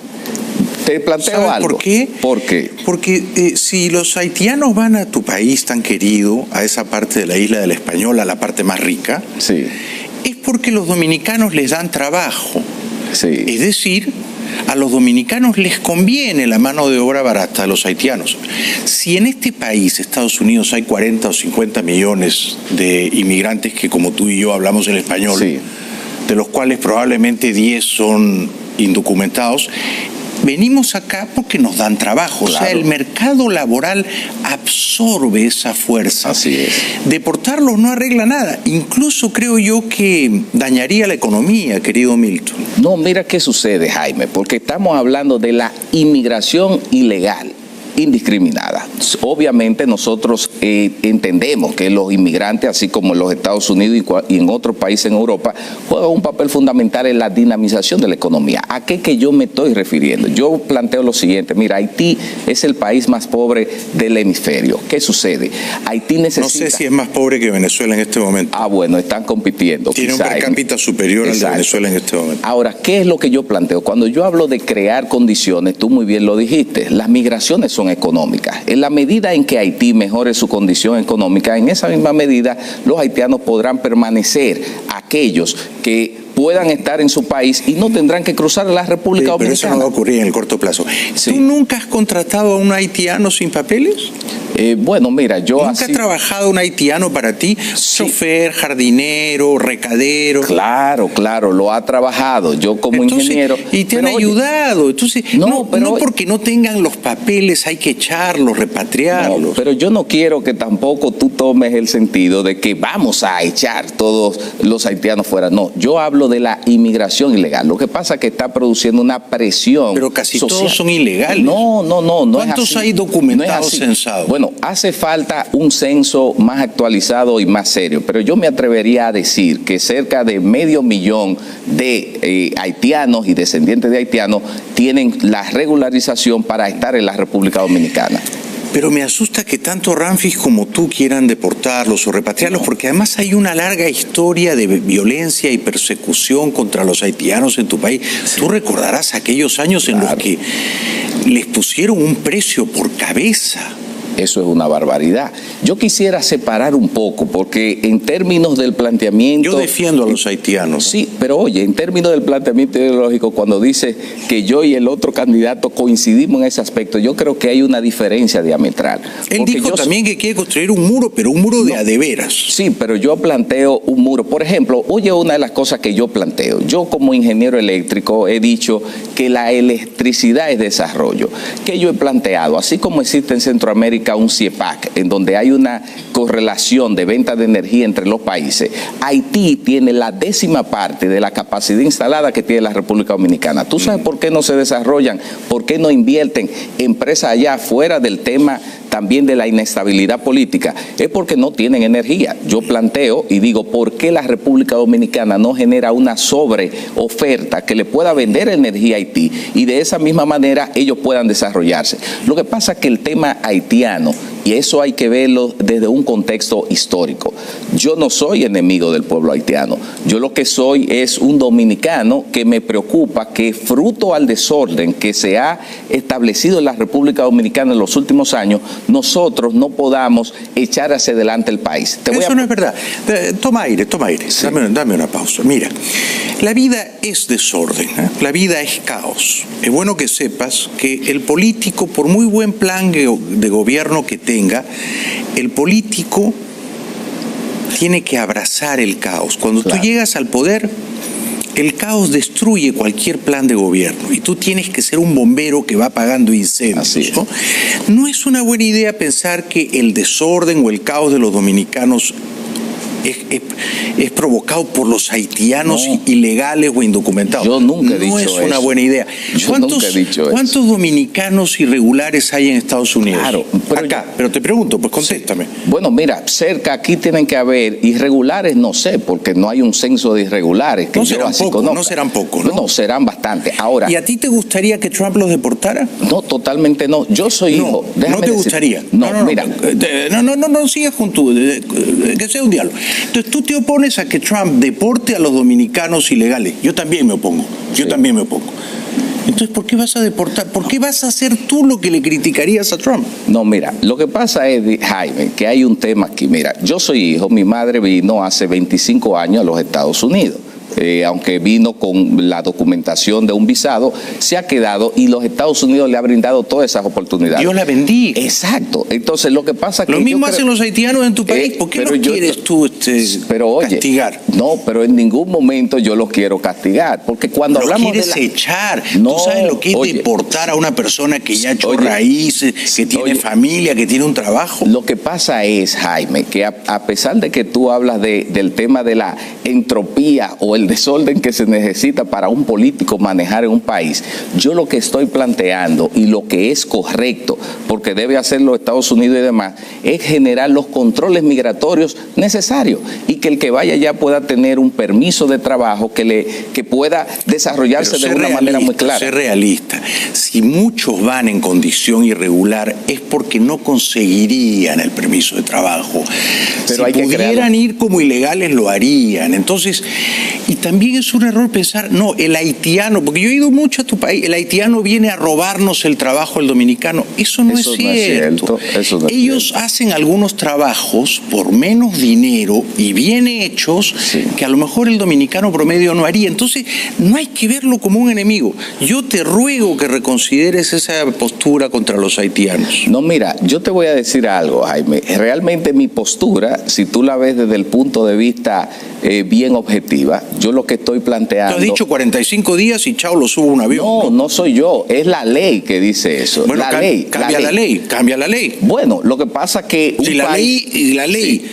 Te planteo algo. ¿Por qué? ¿Por qué? Porque si los haitianos van a tu país tan querido, a esa parte de la isla de la Española, la parte más rica, es porque los dominicanos les dan trabajo. Es decir, a los dominicanos les conviene la mano de obra barata a los haitianos. Si en este país, Estados Unidos, hay 40 o 50 millones de inmigrantes que como tú y yo hablamos el español, de los cuales probablemente 10 son indocumentados, venimos acá porque nos dan trabajo. Claro. O sea, el mercado laboral absorbe esa fuerza. Así es. Deportarlos no arregla nada. Incluso creo yo que dañaría la economía, querido Milton. No, mira qué sucede, Jaime, porque estamos hablando de la inmigración ilegal, indiscriminada. Obviamente nosotros entendemos que los inmigrantes, así como en los Estados Unidos y en otros países en Europa, juegan un papel fundamental en la dinamización de la economía. ¿A qué que yo me estoy refiriendo? Yo planteo lo siguiente, mira, Haití es el país más pobre del hemisferio. ¿Qué sucede? Haití necesita... No sé si es más pobre que Venezuela en este momento. Ah, bueno, están compitiendo. Tiene un per cápita superior al de Venezuela en este momento. Ahora, ¿qué es lo que yo planteo? Cuando yo hablo de crear condiciones, tú muy bien lo dijiste, las migraciones son económicas. En la medida en que Haití mejore su condición económica, en esa misma medida los haitianos podrán permanecer, aquellos que puedan estar en su país y no tendrán que cruzar la República Dominicana. Pero eso no va a ocurrir en el corto plazo. Sí. ¿Tú nunca has contratado a un haitiano sin papeles? Bueno, mira, yo ¿Nunca ha trabajado un haitiano para ti? Sí. Chofer, jardinero, recadero. Claro, lo ha trabajado. Yo como ingeniero. Y te han ayudado. Entonces, no porque no tengan los papeles hay que echarlos, repatriarlos. No, pero yo no quiero que tampoco tú tomes el sentido de que vamos a echar todos los haitianos fuera. No, yo hablo de la inmigración ilegal. Lo que pasa es que está produciendo una presión. Pero casi social. Todos son ilegales. No ¿Cuántos es así? hay documentados, censados? Bueno, hace falta un censo más actualizado y más serio, pero yo me atrevería a decir que cerca de 500,000 de haitianos y descendientes de haitianos tienen la regularización para estar en la República Dominicana. Pero me asusta que tanto Ramfis como tú quieran deportarlos o repatriarlos, porque además hay una larga historia de violencia y persecución contra los haitianos en tu país. Sí. Tú recordarás aquellos años en los que les pusieron un precio por cabeza. Eso es una barbaridad. Yo quisiera separar un poco, porque en términos del planteamiento... Yo defiendo a los haitianos. Sí, pero oye, en términos del planteamiento ideológico, cuando dice que yo y el otro candidato coincidimos en ese aspecto, yo creo que hay una diferencia diametral. Él dijo también que quiere construir un muro, pero un muro de a de veras. Sí, pero yo planteo un muro. Por ejemplo, oye, una de las cosas que yo planteo, yo como ingeniero eléctrico he dicho que la electricidad es desarrollo, que yo he planteado, así como existe en Centroamérica un CIEPAC, en donde hay una correlación de venta de energía entre los países. Haití tiene la 10ª parte de la capacidad instalada que tiene la República Dominicana. ¿Tú sabes por qué no se desarrollan? ¿Por qué no invierten empresas allá fuera del tema también de la inestabilidad política? Es porque no tienen energía. Yo planteo y digo, ¿por qué la República Dominicana no genera una sobreoferta que le pueda vender energía a Haití y de esa misma manera ellos puedan desarrollarse? Lo que pasa es que el tema haitiano, y eso hay que verlo desde un contexto histórico. Yo no soy enemigo del pueblo haitiano. Yo lo que soy es un dominicano que me preocupa que, fruto al desorden que se ha establecido en la República Dominicana en los últimos años, nosotros no podamos echar hacia adelante el país. Eso no es verdad. Toma aire. Sí. Dame una pausa. Mira, la vida es desorden, ¿eh? La vida es caos. Es bueno que sepas que el político, por muy buen plan de gobierno que tenga, el político tiene que abrazar el caos. Cuando tú llegas al poder, el caos destruye cualquier plan de gobierno y tú tienes que ser un bombero que va apagando incendios, ¿no? No es una buena idea pensar que el desorden o el caos de los dominicanos es provocado por los haitianos ilegales o indocumentados. Yo nunca he dicho eso. No es una buena idea. ¿Cuántos dominicanos irregulares hay en Estados Unidos? Claro. Pero te pregunto, pues contéstame. Sí. Bueno, mira, cerca aquí tienen que haber irregulares, no sé, porque no hay un censo de irregulares. Que no serán pocos, ¿no? No, serán bastante. Ahora, ¿y a ti te gustaría que Trump los deportara? No, totalmente no. Yo soy hijo. ¿No te gustaría? No, mira. No sigas con tu... que sea un diálogo. Entonces tú te opones a que Trump deporte a los dominicanos ilegales. Yo también me opongo. Entonces, ¿por qué vas a deportar? ¿Por qué vas a hacer tú lo que le criticarías a Trump? No, mira, lo que pasa es, Jaime, que hay un tema aquí. Mira, yo soy hijo, mi madre vino hace 25 años a los Estados Unidos. aunque vino con la documentación de un visado, se ha quedado y los Estados Unidos le ha brindado todas esas oportunidades. Dios la bendiga. Exacto. Entonces lo que pasa es que... Lo mismo hacen los haitianos en tu país. ¿Por qué no quieres tú castigar? No, pero en ningún momento yo los quiero castigar, porque cuando hablamos de echar. No, tú sabes lo que es deportar a una persona que ya ha hecho raíces, que tiene familia, que tiene un trabajo. Lo que pasa es, Jaime, que a pesar de que tú hablas del tema de la entropía o el desorden que se necesita para un político manejar en un país, yo lo que estoy planteando y lo que es correcto, porque debe hacerlo Estados Unidos y demás, es generar los controles migratorios necesarios y que el que vaya allá pueda tener un permiso de trabajo que pueda desarrollarse de una manera muy clara. Ser realista. Si muchos van en condición irregular es porque no conseguirían el permiso de trabajo. Pero si pudieran ir como ilegales lo harían. Entonces, y también es un error pensar, no, el haitiano, porque yo he ido mucho a tu país, el haitiano viene a robarnos el trabajo al dominicano. Eso no es cierto. Ellos hacen algunos trabajos por menos dinero y bien hechos que a lo mejor el dominicano promedio no haría. Entonces, no hay que verlo como un enemigo. Yo te ruego que reconsideres esa postura contra los haitianos. No, mira, yo te voy a decir algo, Jaime. Realmente mi postura, si tú la ves desde el punto de vista bien objetiva, yo lo que estoy planteando... Tú has dicho 45 días y chao, lo subo a un avión. No soy yo, es la ley que dice eso. Bueno, cambia la ley. Bueno, lo que pasa que... Si la ley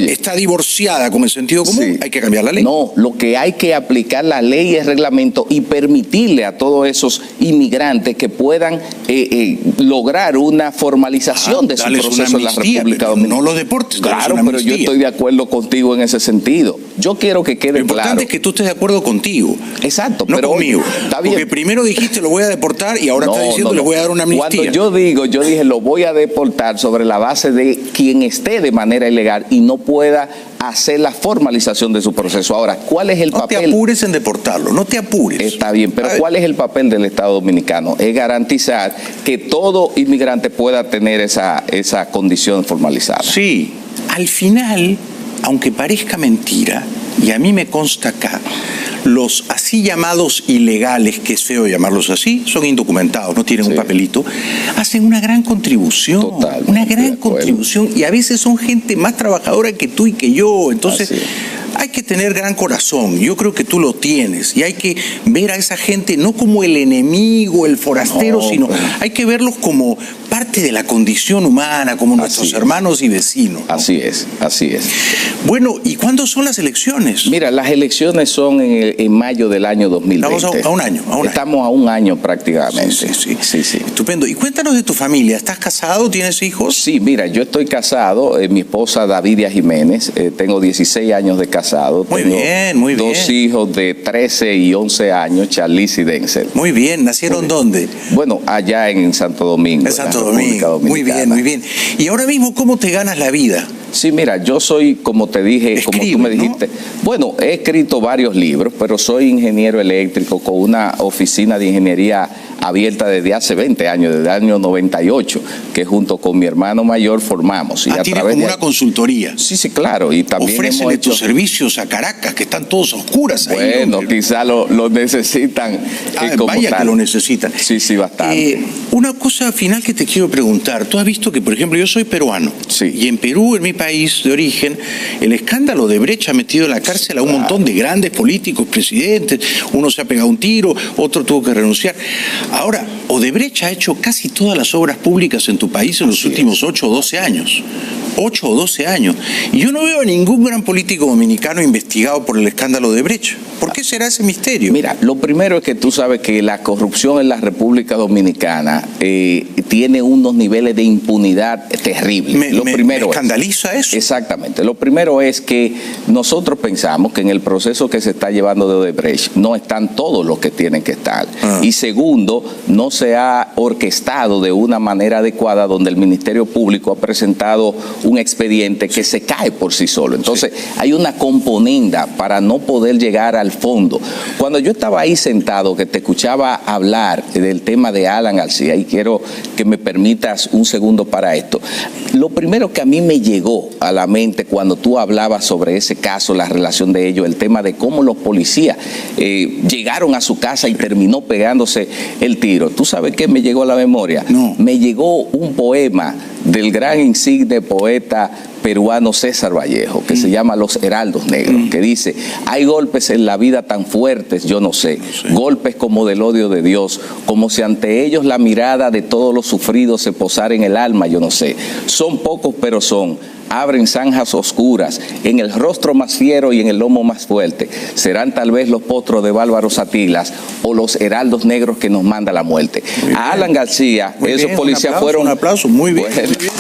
está divorciada con el sentido común, hay que cambiar la ley. No, lo que hay que aplicar la ley y el reglamento y permitirle a todos esos inmigrantes que puedan lograr una formalización de su proceso en la República Dominicana. No los deportes. Claro, pero yo estoy de acuerdo contigo en ese sentido. Yo quiero que quede claro. Lo importante es que tú estés de acuerdo contigo. Exacto, no pero conmigo. Está bien. Porque primero dijiste lo voy a deportar y ahora estás diciendo le voy a dar una amnistía. Cuando yo dije lo voy a deportar sobre la base de quien esté de manera ilegal y no pueda hacer la formalización de su proceso. Ahora, ¿cuál es el papel? No te apures en deportarlo, no te apures. Está bien, pero ¿cuál es el papel del Estado Dominicano? Es garantizar que todo inmigrante pueda tener esa condición formalizada. Sí, al final, aunque parezca mentira, y a mí me consta acá, los así llamados ilegales, que es feo llamarlos así, son indocumentados, no tienen un papelito, hacen una gran contribución. Total, una gran contribución, y a veces son gente más trabajadora que tú y que yo. Entonces, hay que tener gran corazón. Yo creo que tú lo tienes, y hay que ver a esa gente no como el enemigo, el forastero, sino hay que verlos como parte de la condición humana, como nuestros hermanos y vecinos, ¿no? Así es. Bueno, ¿y cuándo son las elecciones? Mira, las elecciones son en mayo del año 2020. Estamos a un año. Estamos a un año prácticamente. Sí. Estupendo. Y cuéntanos de tu familia. ¿Estás casado? ¿Tienes hijos? Sí, mira, yo estoy casado. Mi esposa Davidia Jiménez. Tengo 16 años de casado. Muy bien. Dos hijos de 13 y 11 años, Charlize y Denzel. Muy bien. ¿Nacieron dónde? Bueno, allá en Santo Domingo. En Santo Domingo. Muy bien. ¿Y ahora mismo cómo te ganas la vida? Sí, mira, yo soy, como te dije, como tú me dijiste, bueno, he escrito varios libros, pero soy ingeniero eléctrico con una oficina de ingeniería abierta desde hace 20 años, desde el año 98, que junto con mi hermano mayor formamos. Y a tiene través como una consultoría. Sí, claro. Y también ofrécenle tus servicios a Caracas, que están todos a oscuras ahí. Bueno, quizá lo necesitan como vaya tal. Que lo necesitan. Sí, bastante. Una cosa final que te quiero preguntar. Tú has visto que, por ejemplo, yo soy peruano. Sí. Y en Perú, en mi país de origen, el escándalo de Brecht ha metido en la cárcel a un montón de grandes políticos, presidentes. Uno se ha pegado un tiro, otro tuvo que renunciar. Ahora, Odebrecht ha hecho casi todas las obras públicas en tu país en los últimos 8 o 12 años. 8 o 12 años. Y yo no veo a ningún gran político dominicano investigado por el escándalo de Brecht. ¿Por qué será ese misterio? Mira, lo primero es que tú sabes que la corrupción en la República Dominicana tiene unos niveles de impunidad terribles. Me escandaliza eso. Exactamente. Lo primero es que nosotros pensamos que en el proceso que se está llevando de Odebrecht no están todos los que tienen que estar. Y segundo, no se ha orquestado de una manera adecuada, donde el Ministerio Público ha presentado un expediente que se cae por sí solo. Entonces, hay una componenda para no poder llegar al fondo. Cuando yo estaba ahí sentado, que te escuchaba hablar del tema de Alan García, y quiero que me permitas un segundo para esto, lo primero que a mí me llegó a la mente cuando tú hablabas sobre ese caso, la relación de ellos, el tema de cómo los policías llegaron a su casa y terminó pegándose el tiro. ¿Tú sabes qué me llegó a la memoria? No. Me llegó un poema del gran insigne poeta peruano César Vallejo, que se llama Los Heraldos Negros, que dice: hay golpes en la vida tan fuertes, yo no sé, golpes como del odio de Dios, como si ante ellos la mirada de todos los sufridos se posara en el alma, yo no sé. Son pocos, pero son. Abren zanjas oscuras en el rostro más fiero y en el lomo más fuerte. Serán tal vez los potros de bárbaros atilas o los heraldos negros que nos manda la muerte. A Alan García, esos policías fueron... Un aplauso, muy bien. Muy bien.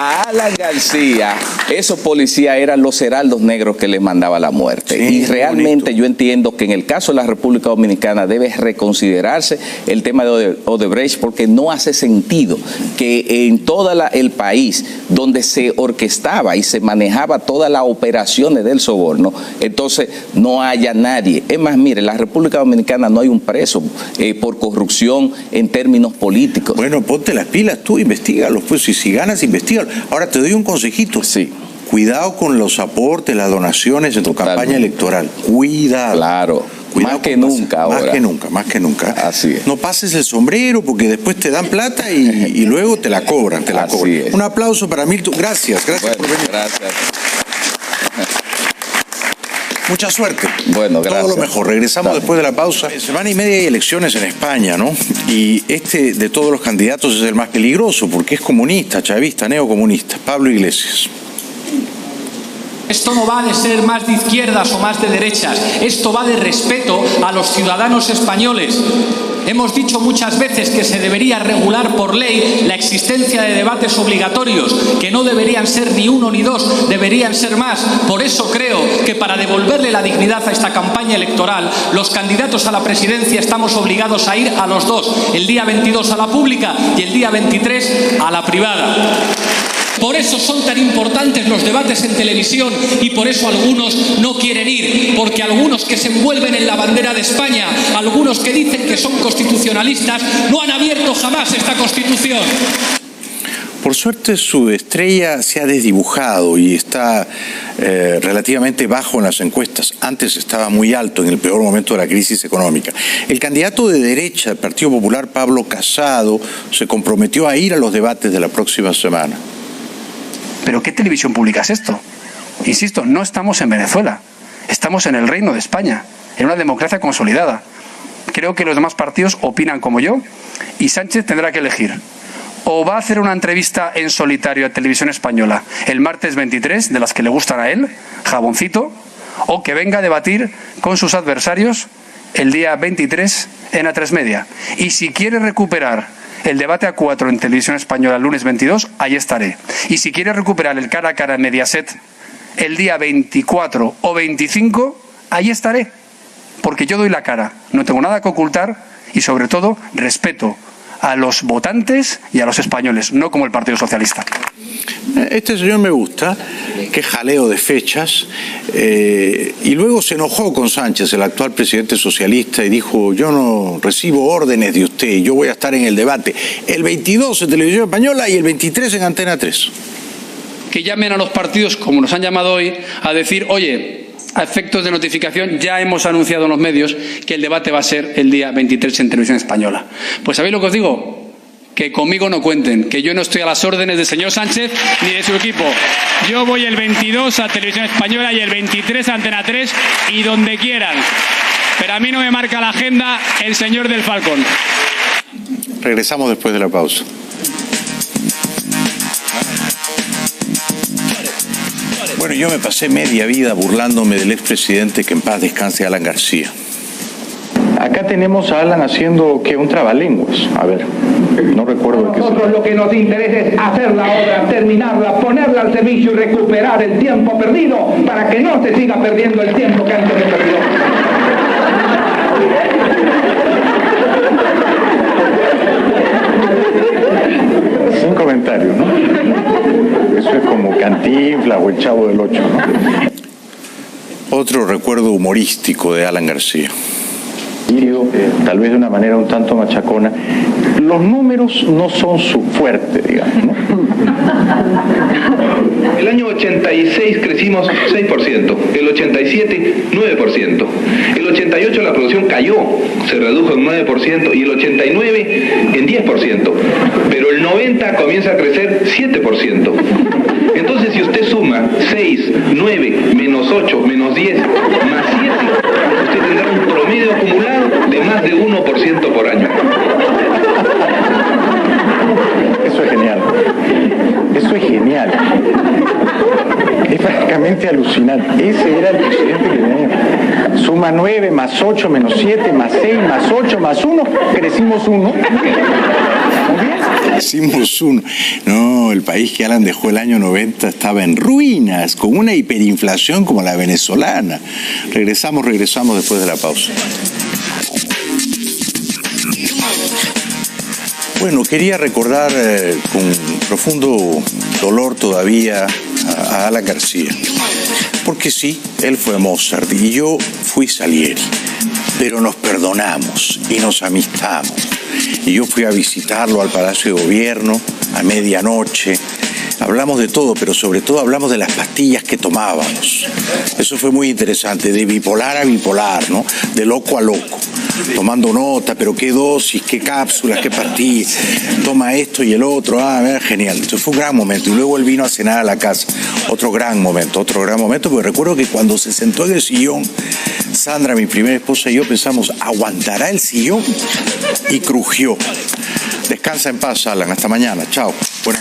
A Alan García, esos policías eran los heraldos negros que le mandaba la muerte. Sí, y realmente yo entiendo que en el caso de la República Dominicana debe reconsiderarse el tema de Odebrecht, porque no hace sentido que en todo el país donde se orquestaba y se manejaba todas las operaciones del soborno, entonces no haya nadie. Es más, mire, en la República Dominicana no hay un preso por corrupción en términos políticos. Bueno, ponte las pilas tú, investígalos, pues, y si ganas, investígalos. Ahora te doy un consejito. Sí. Cuidado con los aportes, las donaciones en tu campaña electoral. Cuidado. Claro. Cuidado, más que nunca ahora. Más que nunca. Así es. No pases el sombrero porque después te dan plata y luego te la cobran. Así es. Un aplauso para Milton. Gracias por venir. Gracias. Mucha suerte. Bueno, gracias. Todo lo mejor. Regresamos después de la pausa. Semana y media hay elecciones en España, ¿no? Y este de todos los candidatos es el más peligroso porque es comunista, chavista, neocomunista. Pablo Iglesias. Esto no va de ser más de izquierdas o más de derechas. Esto va de respeto a los ciudadanos españoles. Hemos dicho muchas veces que se debería regular por ley la existencia de debates obligatorios, que no deberían ser ni uno ni dos, deberían ser más. Por eso creo que para devolverle la dignidad a esta campaña electoral, los candidatos a la presidencia estamos obligados a ir a los dos, el día 22 a la pública y el día 23 a la privada. Por eso son tan importantes los debates en televisión y por eso algunos no quieren ir, porque algunos que se envuelven en la bandera de España, algunos que dicen que son constitucionalistas, no han abierto jamás esta Constitución. Por suerte su estrella se ha desdibujado y está relativamente bajo en las encuestas. Antes estaba muy alto en el peor momento de la crisis económica. El candidato de derecha del Partido Popular, Pablo Casado, se comprometió a ir a los debates de la próxima semana. ¿Pero qué televisión pública es esto? Insisto, no estamos en Venezuela, estamos en el Reino de España, en una democracia consolidada. Creo que los demás partidos opinan como yo y Sánchez tendrá que elegir. O va a hacer una entrevista en solitario a Televisión Española el martes 23, de las que le gustan a él, jaboncito, o que venga a debatir con sus adversarios el día 23 en A3 Media. Y si quiere recuperar el debate a 4 en Televisión Española el lunes 22, ahí estaré. Y si quiere recuperar el cara a cara en Mediaset el día 24 o 25, ahí estaré. Porque yo doy la cara, no tengo nada que ocultar y sobre todo respeto a los votantes y a los españoles, no como el Partido Socialista. Este señor me gusta, que jaleo de fechas, y luego se enojó con Sánchez, el actual presidente socialista, y dijo: yo no recibo órdenes de usted, yo voy a estar en el debate el 22 en Televisión Española y el 23 en Antena 3. Que llamen a los partidos, como nos han llamado hoy, a decir: oye, a efectos de notificación ya hemos anunciado en los medios que el debate va a ser el día 23 en Televisión Española. Pues ¿sabéis lo que os digo? Que conmigo no cuenten, que yo no estoy a las órdenes del señor Sánchez ni de su equipo. Yo voy el 22 a Televisión Española y el 23 a Antena 3 y donde quieran. Pero a mí no me marca la agenda el señor del Falcón. Regresamos después de la pausa. Bueno, yo me pasé media vida burlándome del expresidente, que en paz descanse, Alan García. Acá tenemos a Alan haciendo que un trabalenguas. A ver, no recuerdo qué. Nosotros lo que nos interesa es hacer la obra, terminarla, ponerla al servicio y recuperar el tiempo perdido para que no se siga perdiendo el tiempo que antes se perdió. Sin comentarios, ¿no? Eso es como Cantinflas o el Chavo del Ocho, ¿no? Otro recuerdo humorístico de Alan García. Tal vez de una manera un tanto machacona. Los números no son su fuerte, digamos, ¿no? El año 86 crecimos 6%, el 87 9%, el 88 la producción cayó, se redujo en 9% y el 89 en 10%, pero el 90 comienza a crecer 7%. Entonces si usted suma 6, 9, menos 8, menos 10, más 7, usted tendrá un promedio acumulado de más de 1% por año. Eso es genial. Eso es genial. Es francamente alucinante. Ese era el presidente que teníamos. Suma 9, más 8, menos 7, más 6, más 8, más 1. Crecimos 1. Crecimos 1. No, el país que Alan dejó el año 90 estaba en ruinas, con una hiperinflación como la venezolana. Regresamos después de la pausa. Bueno, quería recordar con profundo dolor todavía a Alan García, porque sí, él fue Mozart y yo fui Salieri, pero nos perdonamos y nos amistamos. Y yo fui a visitarlo al Palacio de Gobierno a medianoche. Hablamos de todo, pero sobre todo hablamos de las pastillas que tomábamos. Eso fue muy interesante, de bipolar a bipolar, ¿no? De loco a loco. Tomando nota, pero qué dosis, qué cápsulas, qué pastillas. Toma esto y el otro. Genial. Entonces fue un gran momento. Y luego él vino a cenar a la casa. Otro gran momento, porque recuerdo que cuando se sentó en el sillón, Sandra, mi primera esposa y yo pensamos, ¿aguantará el sillón? Y crujió. Descansa en paz, Alan. Hasta mañana. Chao. Buenas